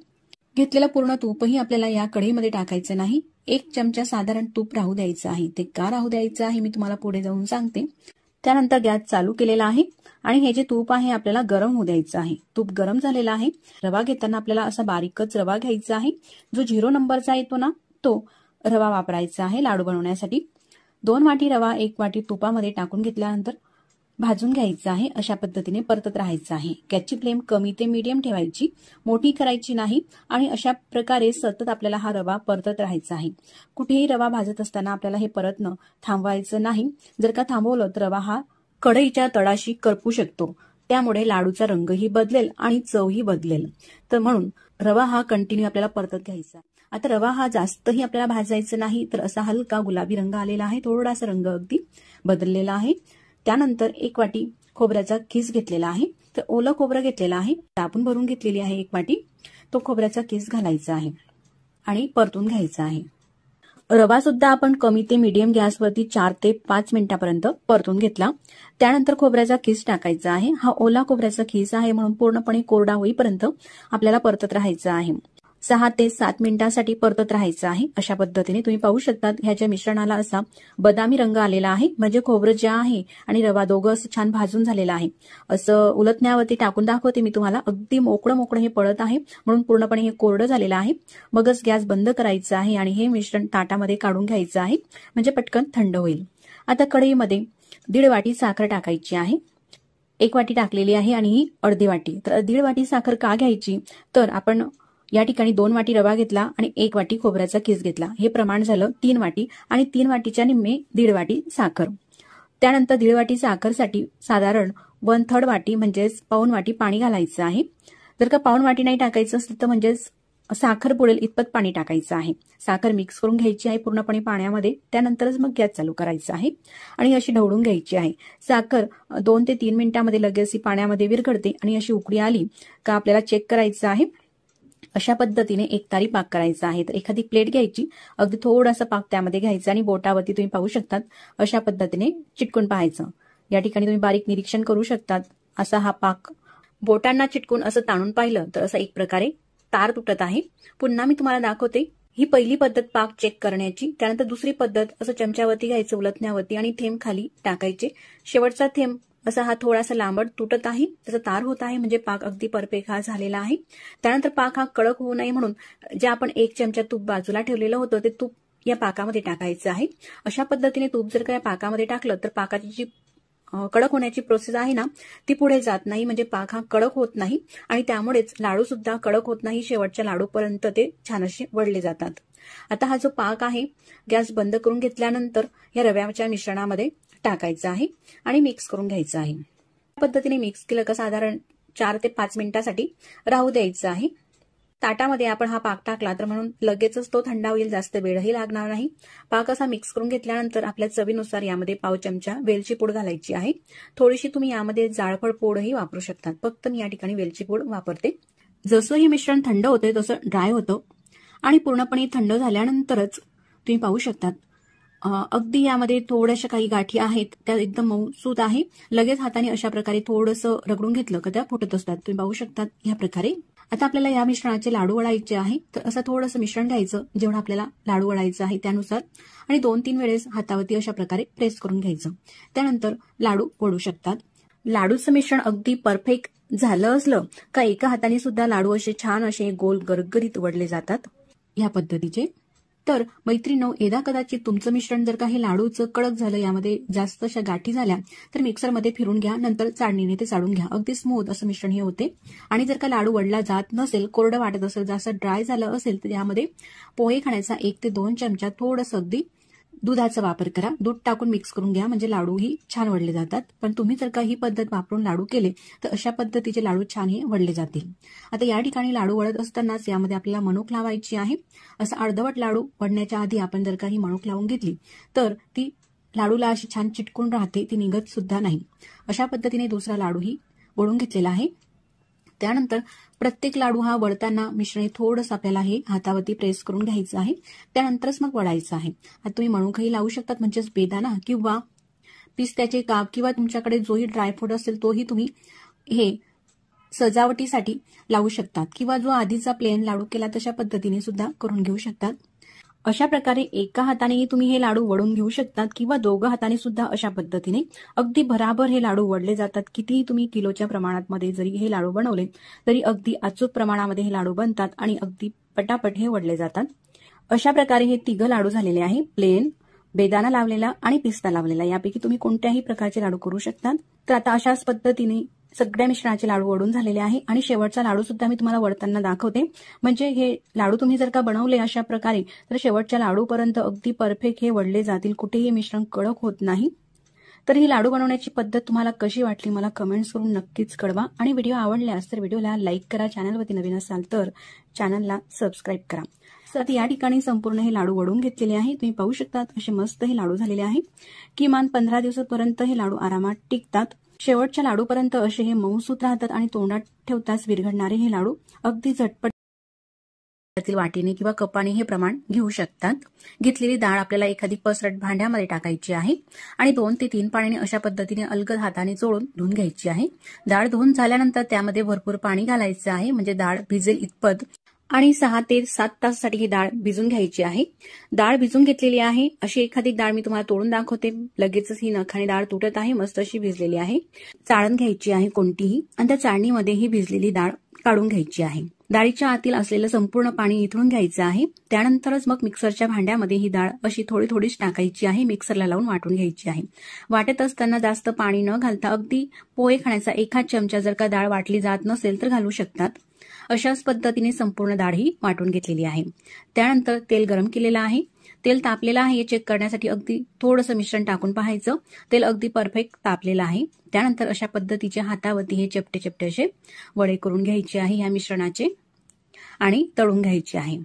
घेतलेलं पूर्ण तूपही आपल्याला या कढईमध्ये टाकायचं नाही. 1 चमचा साधारण तूप राहू द्यायचं आहे. ते का राहू द्यायचं आहे मी तुम्हाला पुढे जाऊन सांगते. त्यानंतर गॅस चालू केलेला आहे आणि हे जे तूप आहे आपल्याला गरम होऊ द्यायचं आहे. तूप गरम झालेला आहे. रवा घेताना आपल्याला असा बारीकच रवा घ्यायचा आहे. जो 0 नंबरचा येतो ना, तो रवा वापरायचा आहे लाडू बनवण्यासाठी. 2 वाटी रवा 1 वाटी तुपामध्ये टाकून घेतल्यानंतर भाजून घ्यायचं आहे. अशा पद्धतीने परतत राहायचं आहे. गॅसची फ्लेम कमी ते मीडियम ठेवायची, मोठी करायची नाही. आणि अशा प्रकारे सतत आपल्याला हा रवा परतत राहायचा आहे. कुठेही रवा भाजत असताना आपल्याला हे परतणं थांबवायचं नाही. जर का थांबवलं तर रवा हा कढईच्या तळाशी करपू शकतो. त्यामुळे लाडूचा रंगही बदलेल आणि चवही बदलेल. तर म्हणून रवा हा कंटिन्यू आपल्याला परतत घ्यायचा. आता रवा हा जास्तही आपल्याला भाजायचा नाही. तर असा हलका गुलाबी रंग आलेला आहे, थोडासा रंग अगदी बदललेला आहे. त्यानंतर 1 वाटी खोबऱ्याचा खीस घेतलेला आहे. तर ओलं खोबरं घेतलेलं आहे. दाबून भरून घेतलेली आहे 1 वाटी. तो खोबऱ्याचा खीस घालायचा आहे आणि परतून घ्यायचा आहे. रवा सुद्धा आपण कमी ते मीडियम गॅसवरती 4 ते 5 मिनिटांपर्यंत परतून घेतला. त्यानंतर खोबऱ्याचा खीस टाकायचा आहे. हा ओला खोबऱ्याचा खीस आहे म्हणून पूर्णपणे कोरडा होईपर्यंत आपल्याला परतत राहायचं आहे. 6 ते 7 मिनिटांसाठी परतत राहायचं आहे. अशा पद्धतीने तुम्ही पाहू शकतात ह्याच्या मिश्रणाला असा बदामी रंग आलेला आहे. म्हणजे खोबरं जे आहे आणि रवा दोघं असं छान भाजून झालेलं आहे. असं उलटण्यावरती टाकून दाखवते मी तुम्हाला. अगदी मोकळं मोकळं हे पडत आहे म्हणून पूर्णपणे हे कोरडं झालेलं आहे. मगच गॅस बंद करायचा आहे आणि हे मिश्रण ताटामध्ये काढून घ्यायचं आहे, म्हणजे पटकन थंड होईल. आता कढईमध्ये 1.5 वाटी साखर टाकायची आहे. 1 वाटी टाकलेली आहे आणि ही अर्धी वाटी. तर 1.5 वाटी साखर का घ्यायची, तर आपण या ठिकाणी 2 वाटी रवा घेतला आणि 1 वाटी खोबऱ्याचा खीस घेतला. हे प्रमाण झालं 3 वाटी आणि 3 वाटीच्या निम्मे 1.5 वाटी साखर. त्यानंतर 1.5 वाटी साखरसाठी साधारण 1/3 वाटी म्हणजेच पाऊण वाटी पाणी घालायचं आहे. जर का पाऊण वाटी नाही टाकायचं असेल तर म्हणजेच साखर बुडेल इतपत पाणी टाकायचं आहे। साखर मिक्स करून घ्यायची आहे पूर्णपणे पाण्यामध्ये। त्यानंतरच मग गॅस चालू करायचा आहे आणि अशी ढवळून घ्यायची आहे। साखर 2 ते 3 मिनिटांमध्ये लगेच ही पाण्यामध्ये विरघळते आणि अशी उकळी आली का आपल्याला चेक करायचं आहे। अशा पद्धतीने एकतारी पाक करायचा आहे। तर एखादी प्लेट घ्यायची, अगदी थोडासा पाक त्यामध्ये घ्यायचा आणि बोटावरती तुम्ही पाहू शकतात अशा पद्धतीने चिटकून पाहायचं। या ठिकाणी तुम्ही बारीक निरीक्षण करू शकतात। असा हा पाक बोटांना चिटकून असं ताणून पाहिलं तर असं एक प्रकारे तार तुटत आहे। पुन्हा मी तुम्हाला दाखवते। ही पहिली पद्धत पाक चेक करण्याची। त्यानंतर दुसरी पद्धत असं चमच्यावरती घ्यायचं उलटण्यावरती आणि थेंब खाली टाकायचे। शेवटचा थेंब असा हा थोडासा लांबट तुटत आहे, त्याचा तार होत आहे, म्हणजे पाक अगदी परफेक्ट हा झालेला आहे। त्यानंतर पाक हा कडक होऊ नये म्हणून जे आपण 1 चमचा तूप बाजूला ठेवलेलं होतं ते तूप या पाकामध्ये टाकायचं आहे। अशा पद्धतीने तूप जर का या पाकामध्ये टाकलं तर पाकाची जी कडक होण्याची प्रोसेस आहे ना ती पुढे जात नाही, म्हणजे पाक हा कडक होत नाही आणि त्यामुळेच लाडू सुद्धा कडक होत नाही। शेवटच्या लाडूपर्यंत ते छान असे वळले जातात। आता हा जो पाक आहे गॅस बंद करून घेतल्यानंतर या रव्याच्या मिश्रणामध्ये टाकायचं आहे आणि मिक्स करून घ्यायचं आहे। या पद्धतीने मिक्स केलं का साधारण 4 ते 5 मिनिटांसाठी राहू द्यायचं आहे। ताटामध्ये आपण हा पाक टाकला तर म्हणून लगेचच तो थंड होईल, जास्त वेळही लागणार नाही। पाक असा मिक्स करून घेतल्यानंतर आपल्या चवीनुसार यामध्ये पाव चमचा वेलची पूड घालायची आहे। थोडीशी तुम्ही यामध्ये जाळफळ पूडही वापरू शकता, फक्त मी या ठिकाणी वेलची पूड वापरते। जसं हे मिश्रण थंड होते तसं ड्राय होतं आणि पूर्णपणे थंड झाल्यानंतरच तुम्ही पाहू शकतात अगदी यामध्ये थोड्याशा काही गाठी आहेत, त्या एकदम मऊसूत आहे। लगेच हाताने अशा प्रकारे थोडंसं रगडून घेतलं का त्या फुटत असतात, तुम्ही पाहू शकतात या प्रकारे। आता आपल्याला या मिश्रणाचे लाडू वळायचे आहे, तर असं थोडंसं मिश्रण घ्यायचं जेवढं आपल्याला लाडू वळायचं आहे त्यानुसार आणि 2-3 वेळेस हातावरती अशा प्रकारे प्रेस करून घ्यायचं। त्यानंतर लाडू वळू शकतात। लाडूचं मिश्रण अगदी परफेक्ट झालं असलं का एका हाताने सुद्धा लाडू असे छान असे गोल गरगरीत वळले जातात या पद्धतीचे। तर मैत्रिणींनो, यदा कदाचित तुमचं मिश्रण जर का हे लाडूचं कडक झालं, यामध्ये जास्त अशा गाठी झाल्या तर मिक्सरमध्ये फिरून घ्या, नंतर चाळणीने ते चाळून घ्या। अगदी स्मूथ असं मिश्रण हे होते। आणि जर का लाडू वळला जात नसेल, कोरडं वाटत असेल, जास्त ड्राय झालं असेल तर यामध्ये पोहे खाण्याचा 1 ते 2 चमचा थोडंसं अगदी दुधाचा वापर करा। दूध टाकून मिक्स करून घ्या, म्हणजे लाडूही छान वळले जातात। पण तुम्ही जर का ही पद्धत वापरून लाडू केले तर अशा पद्धतीचे लाडू छान हे वळले जातील। आता या ठिकाणी लाडू वळत असतानाच यामध्ये आपल्याला मणूक लावायची आहे। असं अर्धवट लाडू वळण्याच्या आधी आपण जर का ही मणूक लावून घेतली तर ती लाडूला अशी छान चिटकून राहते, ती निघत सुद्धा नाही। अशा पद्धतीने दुसरा लाडूही वळून घेतलेला आहे। त्यानंतर प्रत्येक लाडू हा वळताना मिश्रण थोडंसं आपल्याला हे हातावरती प्रेस करून घ्यायचं आहे, त्यानंतरच मग वळायचं आहे। आता तुम्ही मणूकही लावू शकतात, म्हणजेच बेदाना किंवा पिस्त्याचे काप किंवा तुमच्याकडे जोही ड्रायफ्रूट असेल तोही तुम्ही हे सजावटीसाठी लावू शकतात, किंवा जो आधीचा प्लेन लाडू केला तशा पद्धतीने सुद्धा करून घेऊ शकतात। अशा प्रकारे एका हातानेही तुम्ही हे लाडू वळून घेऊ शकतात किंवा दोघं हाताने सुद्धा अशा पद्धतीने अगदी भराभर हे लाडू वळले जातात। कितीही तुम्ही किलोच्या प्रमाणामध्ये जरी हे लाडू बनवले तरी अगदी अचूक प्रमाणामध्ये हे लाडू बनतात आणि अगदी पटापट हे वळले जातात। अशा प्रकारे हे 3 लाडू झालेले आहे, प्लेन, बेदाना लावलेला आणि पिस्ता लावलेला। यापैकी तुम्ही कोणत्याही प्रकारचे लाडू करू शकतात। तर आता अशाच पद्धतीने सगळ्या मिश्रणाचे लाडू वळून झालेले आहे आणि शेवटचा लाडू सुद्धा मी तुम्हाला वळताना दाखवते। म्हणजे हे लाडू तुम्ही जर का बनवले अशा प्रकारे तर शेवटच्या लाडूपर्यंत अगदी परफेक्ट हे वळले जातील, कुठेही मिश्रण कडक होत नाही। तर ही लाडू बनवण्याची पद्धत तुम्हाला कशी वाटली मला कमेंट्स करून नक्कीच कळवा आणि व्हिडिओ आवडल्यास तर व्हिडिओला लाईक करा, चॅनलवरती नवीन असाल तर चॅनलला सबस्क्राईब करा। तर या ठिकाणी संपूर्ण हे लाडू वळून घेतलेले आहे, तुम्ही पाहू शकतात असे मस्त हे लाडू झालेले आहे। किमान 15 दिवसापर्यंत हे लाडू आरामात टिकतात। शेवटच्या लाडूपर्यंत असे हे मऊसूत राहतात आणि तोंडात ठेवताच विरघळणारे हे लाडू अगदी झटपट वाटीने किंवा कपाने हे प्रमाण घेऊ शकतात। घेतलेली डाळ आपल्याला एखादी पसरट भांड्यामध्ये टाकायची आहे आणि 2 ते 3 पाण्याने अशा पद्धतीने अलगद हाताने चोळून धुवून घ्यायची आहे। डाळ धुवून झाल्यानंतर त्यामध्ये भरपूर पाणी घालायचं आहे, म्हणजे डाळ भिजेल इतपत, आणि 6 ते 7 तासासाठी ही डाळ भिजून घ्यायची आहे। डाळ भिजून घेतलेली आहे। अशी एखादी डाळ मी तुम्हाला तोडून दाखवते, लगेचच ही नखाने डाळ तुटत आहे, मस्त अशी भिजलेली आहे। चाळण घ्यायची आहे कोणतीही आणि त्या चाळणीमध्ये ही भिजलेली डाळ काढून घ्यायची आहे। डाळीच्या आतील असलेलं संपूर्ण पाणी इथून घ्यायचं आहे। त्यानंतरच मग मिक्सरच्या भांड्यामध्ये ही डाळ अशी थोडी थोडीच टाकायची आहे, मिक्सरला लावून वाटून घ्यायची आहे। वाटत असताना जास्त पाणी न घालता अगदी पोहे खाण्याचा 1 चमचा जर का डाळ वाटली जात नसेल तर घालू शकतात। अशाच पद्धतीने संपूर्ण डाळ ही वाटून घेतलेली आहे। त्यानंतर तेल गरम केलेलं आहे, तेल तापलेलं आहे हे चेक करण्यासाठी अगदी थोडंसं मिश्रण टाकून पाहायचं। तेल अगदी परफेक्ट तापलेलं आहे। त्यानंतर अशा पद्धतीच्या हातावरती हे चपटे चपटे असे वडे करून घ्यायचे आहे या मिश्रणाचे। आणि तळून घ्यायची आहे.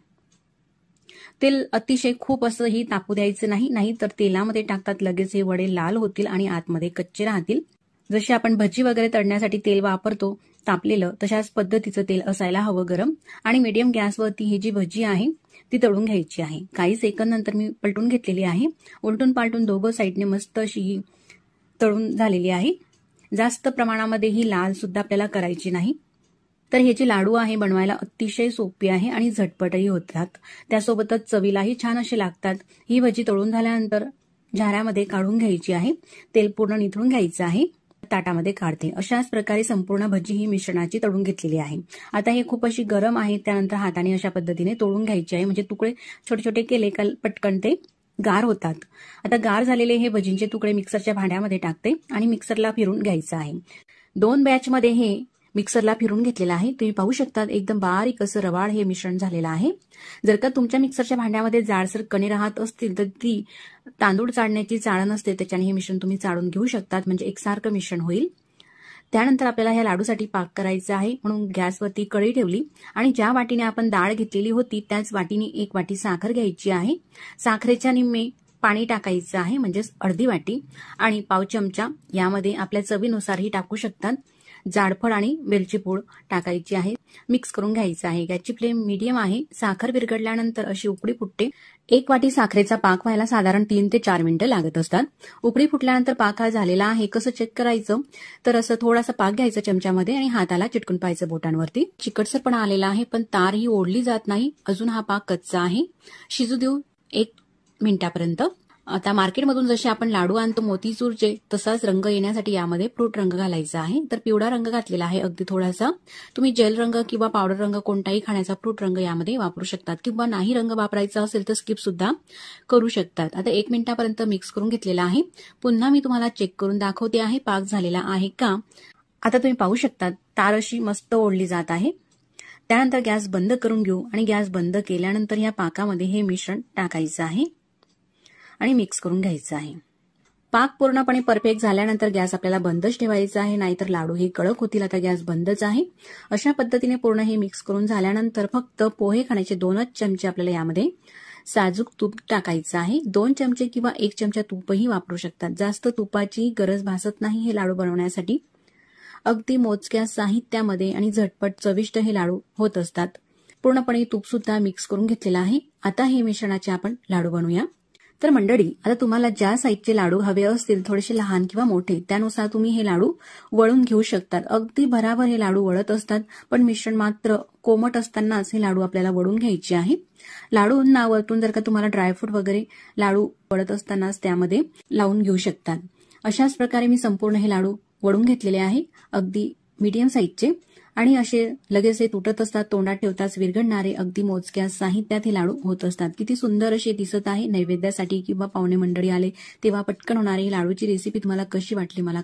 तेल अतिशय खूप असंही तापू द्यायचं नाही, नाहीतर तेलामध्ये टाकतात लगेच हे वडे लाल होतील आणि आतमध्ये कच्चे राहतील. जशी आपण भजी वगैरे तळण्यासाठी तेल वापरतो तापलेलं, तशाच पद्धतीचं तेल असायला हवं गरम. आणि मीडियम गॅसवरती ही जी भजी आहे ती तळून घ्यायची आहे. काही सेकंद नंतर मी पलटून घेतलेली आहे. उलटून पालटून दोघं साईडने मस्त अशी ही तळून झालेली आहे. जास्त प्रमाणामध्ये ही लाल सुद्धा आपल्याला करायची नाही. तर हे जे लाडू आहे बनवायला अतिशय सोपी आहे आणि झटपटही होतात. त्यासोबतच चवीलाही छान असे लागतात. ही भजी तळून झाल्यानंतर झाऱ्यामध्ये काढून घ्यायची आहे. तेल पूर्ण निथळून घ्यायचं आहे. ताटामध्ये काढते. अशाच प्रकारे संपूर्ण भजी ही मिश्रणाची तळून घेतलेली आहे. आता हे खूप अशी गरम आहे, त्यानंतर हाताने अशा पद्धतीने तोडून घ्यायची आहे. म्हणजे तुकडे छोटे छोटे केले का पटकन ते गार होतात. आता गार झालेले हे भजींचे तुकडे मिक्सरच्या भांड्यामध्ये टाकते आणि मिक्सरला फिरून घ्यायचं आहे. 2 बॅचमध्ये हे मिक्सरला फिरून घेतलेलं आहे. तुम्ही पाहू शकता एकदम बारीक असं रवाळ हे मिश्रण झालेलं आहे. जर का तुमच्या मिक्सरच्या भांड्यामध्ये जाडसर कणे राहत असतील तर ती तांदूळ चाळण्याची चाळण असते, त्याच्याने हे मिश्रण तुम्ही चाळून घेऊ शकतात. म्हणजे एकसारखं मिश्रण होईल. त्यानंतर आपल्याला ह्या लाडूसाठी पाक करायचा आहे, म्हणून गॅसवरती कढई ठेवली आणि ज्या वाटीने आपण डाळ घेतलेली होती त्याच वाटीने 1 वाटी साखर घ्यायची आहे. साखरेच्या निम्मे पाणी टाकायचं आहे, म्हणजेच अर्धी वाटी. आणि पाव चमचा यामध्ये आपल्या चवीनुसारही टाकू शकतात. जाडफळ आणि वेलची पूड टाकायची आहे. मिक्स करून घ्यायचं आहे. गॅसची फ्लेम मीडियम आहे. साखर विरघळल्यानंतर अशी उकळी फुटते. 1 वाटी साखरेचा पाक व्हायला साधारण 3 ते 4 मिनिटं लागत असतात. उकळी फुटल्यानंतर पाक हा झालेला आहे कसं चेक करायचं, तर असं थोडासा पाक घ्यायचा चमच्यामध्ये आणि हाताला चिटकून पाहायचं बोटांवरती. चिकटसरपणा आलेला आहे, पण तार ही ओढली जात नाही. अजून हा पाक कच्चा आहे. शिजू देऊ 1 मिनिटापर्यंत. आता मार्केटमधून जसे आपण लाडू आणतो मोतीचूरचे, तसाच रंग येण्यासाठी यामध्ये फ्रूट रंग घालायचा आहे. तर पिवळा रंग घातलेला आहे अगदी थोडासा. तुम्ही जेल रंग किंवा पावडर रंग कोणताही खाण्याचा फ्रूट रंग यामध्ये वापरू शकतात, किंवा नाही रंग वापरायचा असेल तर स्किप सुद्धा करू शकतात. आता 1 मिनिटापर्यंत मिक्स करून घेतलेला आहे. पुन्हा मी तुम्हाला चेक करून दाखवते आहे पाक झालेला आहे का. आता तुम्ही पाहू शकता तार अशी मस्त ओढली जात आहे. त्यानंतर गॅस बंद करून घेऊ आणि गॅस बंद केल्यानंतर या पाकामध्ये हे मिश्रण टाकायचं आहे आणि मिक्स करून घ्यायचं आहे. पाक पूर्णपणे परफेक्ट झाल्यानंतर गॅस आपल्याला बंदच ठेवायचा आहे, नाहीतर लाडू हे कडक होतील. आता गॅस बंदच आहे. अशा पद्धतीने पूर्ण हे मिक्स करून झाल्यानंतर फक्त पोहे खाण्याचे 2च चमचे आपल्याला यामध्ये साजूक तूप टाकायचं आहे. 2 चमचे किंवा 1 चमचा तूपही वापरू शकतात. जास्त तुपाची गरज भासत नाही हे लाडू बनवण्यासाठी. अगदी मोजक्या साहित्यामध्ये आणि झटपट चविष्ट हे लाडू होत असतात. पूर्णपणे तूप सुद्धा मिक्स करून घेतलेलं आहे. आता हे मिश्रणाचे आपण लाडू बनवूया. तर मंडळी, आता तुम्हाला ज्या साईजचे लाडू हवे असतील, थोडेसे लहान किंवा मोठे, त्यानुसार तुम्ही हे लाडू वळून घेऊ शकतात. अगदी भराभर हे लाडू वळत असतात, पण मिश्रण मात्र कोमट असतानाच हे लाडू आपल्याला वळून घ्यायचे आहे. लाडूंना वरतून जर का तुम्हाला ड्रायफ्रूट वगैरे लाडू वळत असतानाच त्यामध्ये लावून घेऊ शकतात. अशाच प्रकारे मी संपूर्ण हे लाडू वळून घेतलेले आहे, अगदी मीडियम साईजचे. आणि असे लगेच हे तुटत असतात, तोंडात ठेवताच विरघळणारे, अगदी मोजक्या साहित्यात हे लाडू होत असतात. किती सुंदर असे दिसत आहे. नैवेद्यासाठी किंवा पाहुणे मंडळी आले तेव्हा पटकन होणारी ही लाडूची रेसिपी तुम्हाला कशी वाटली मला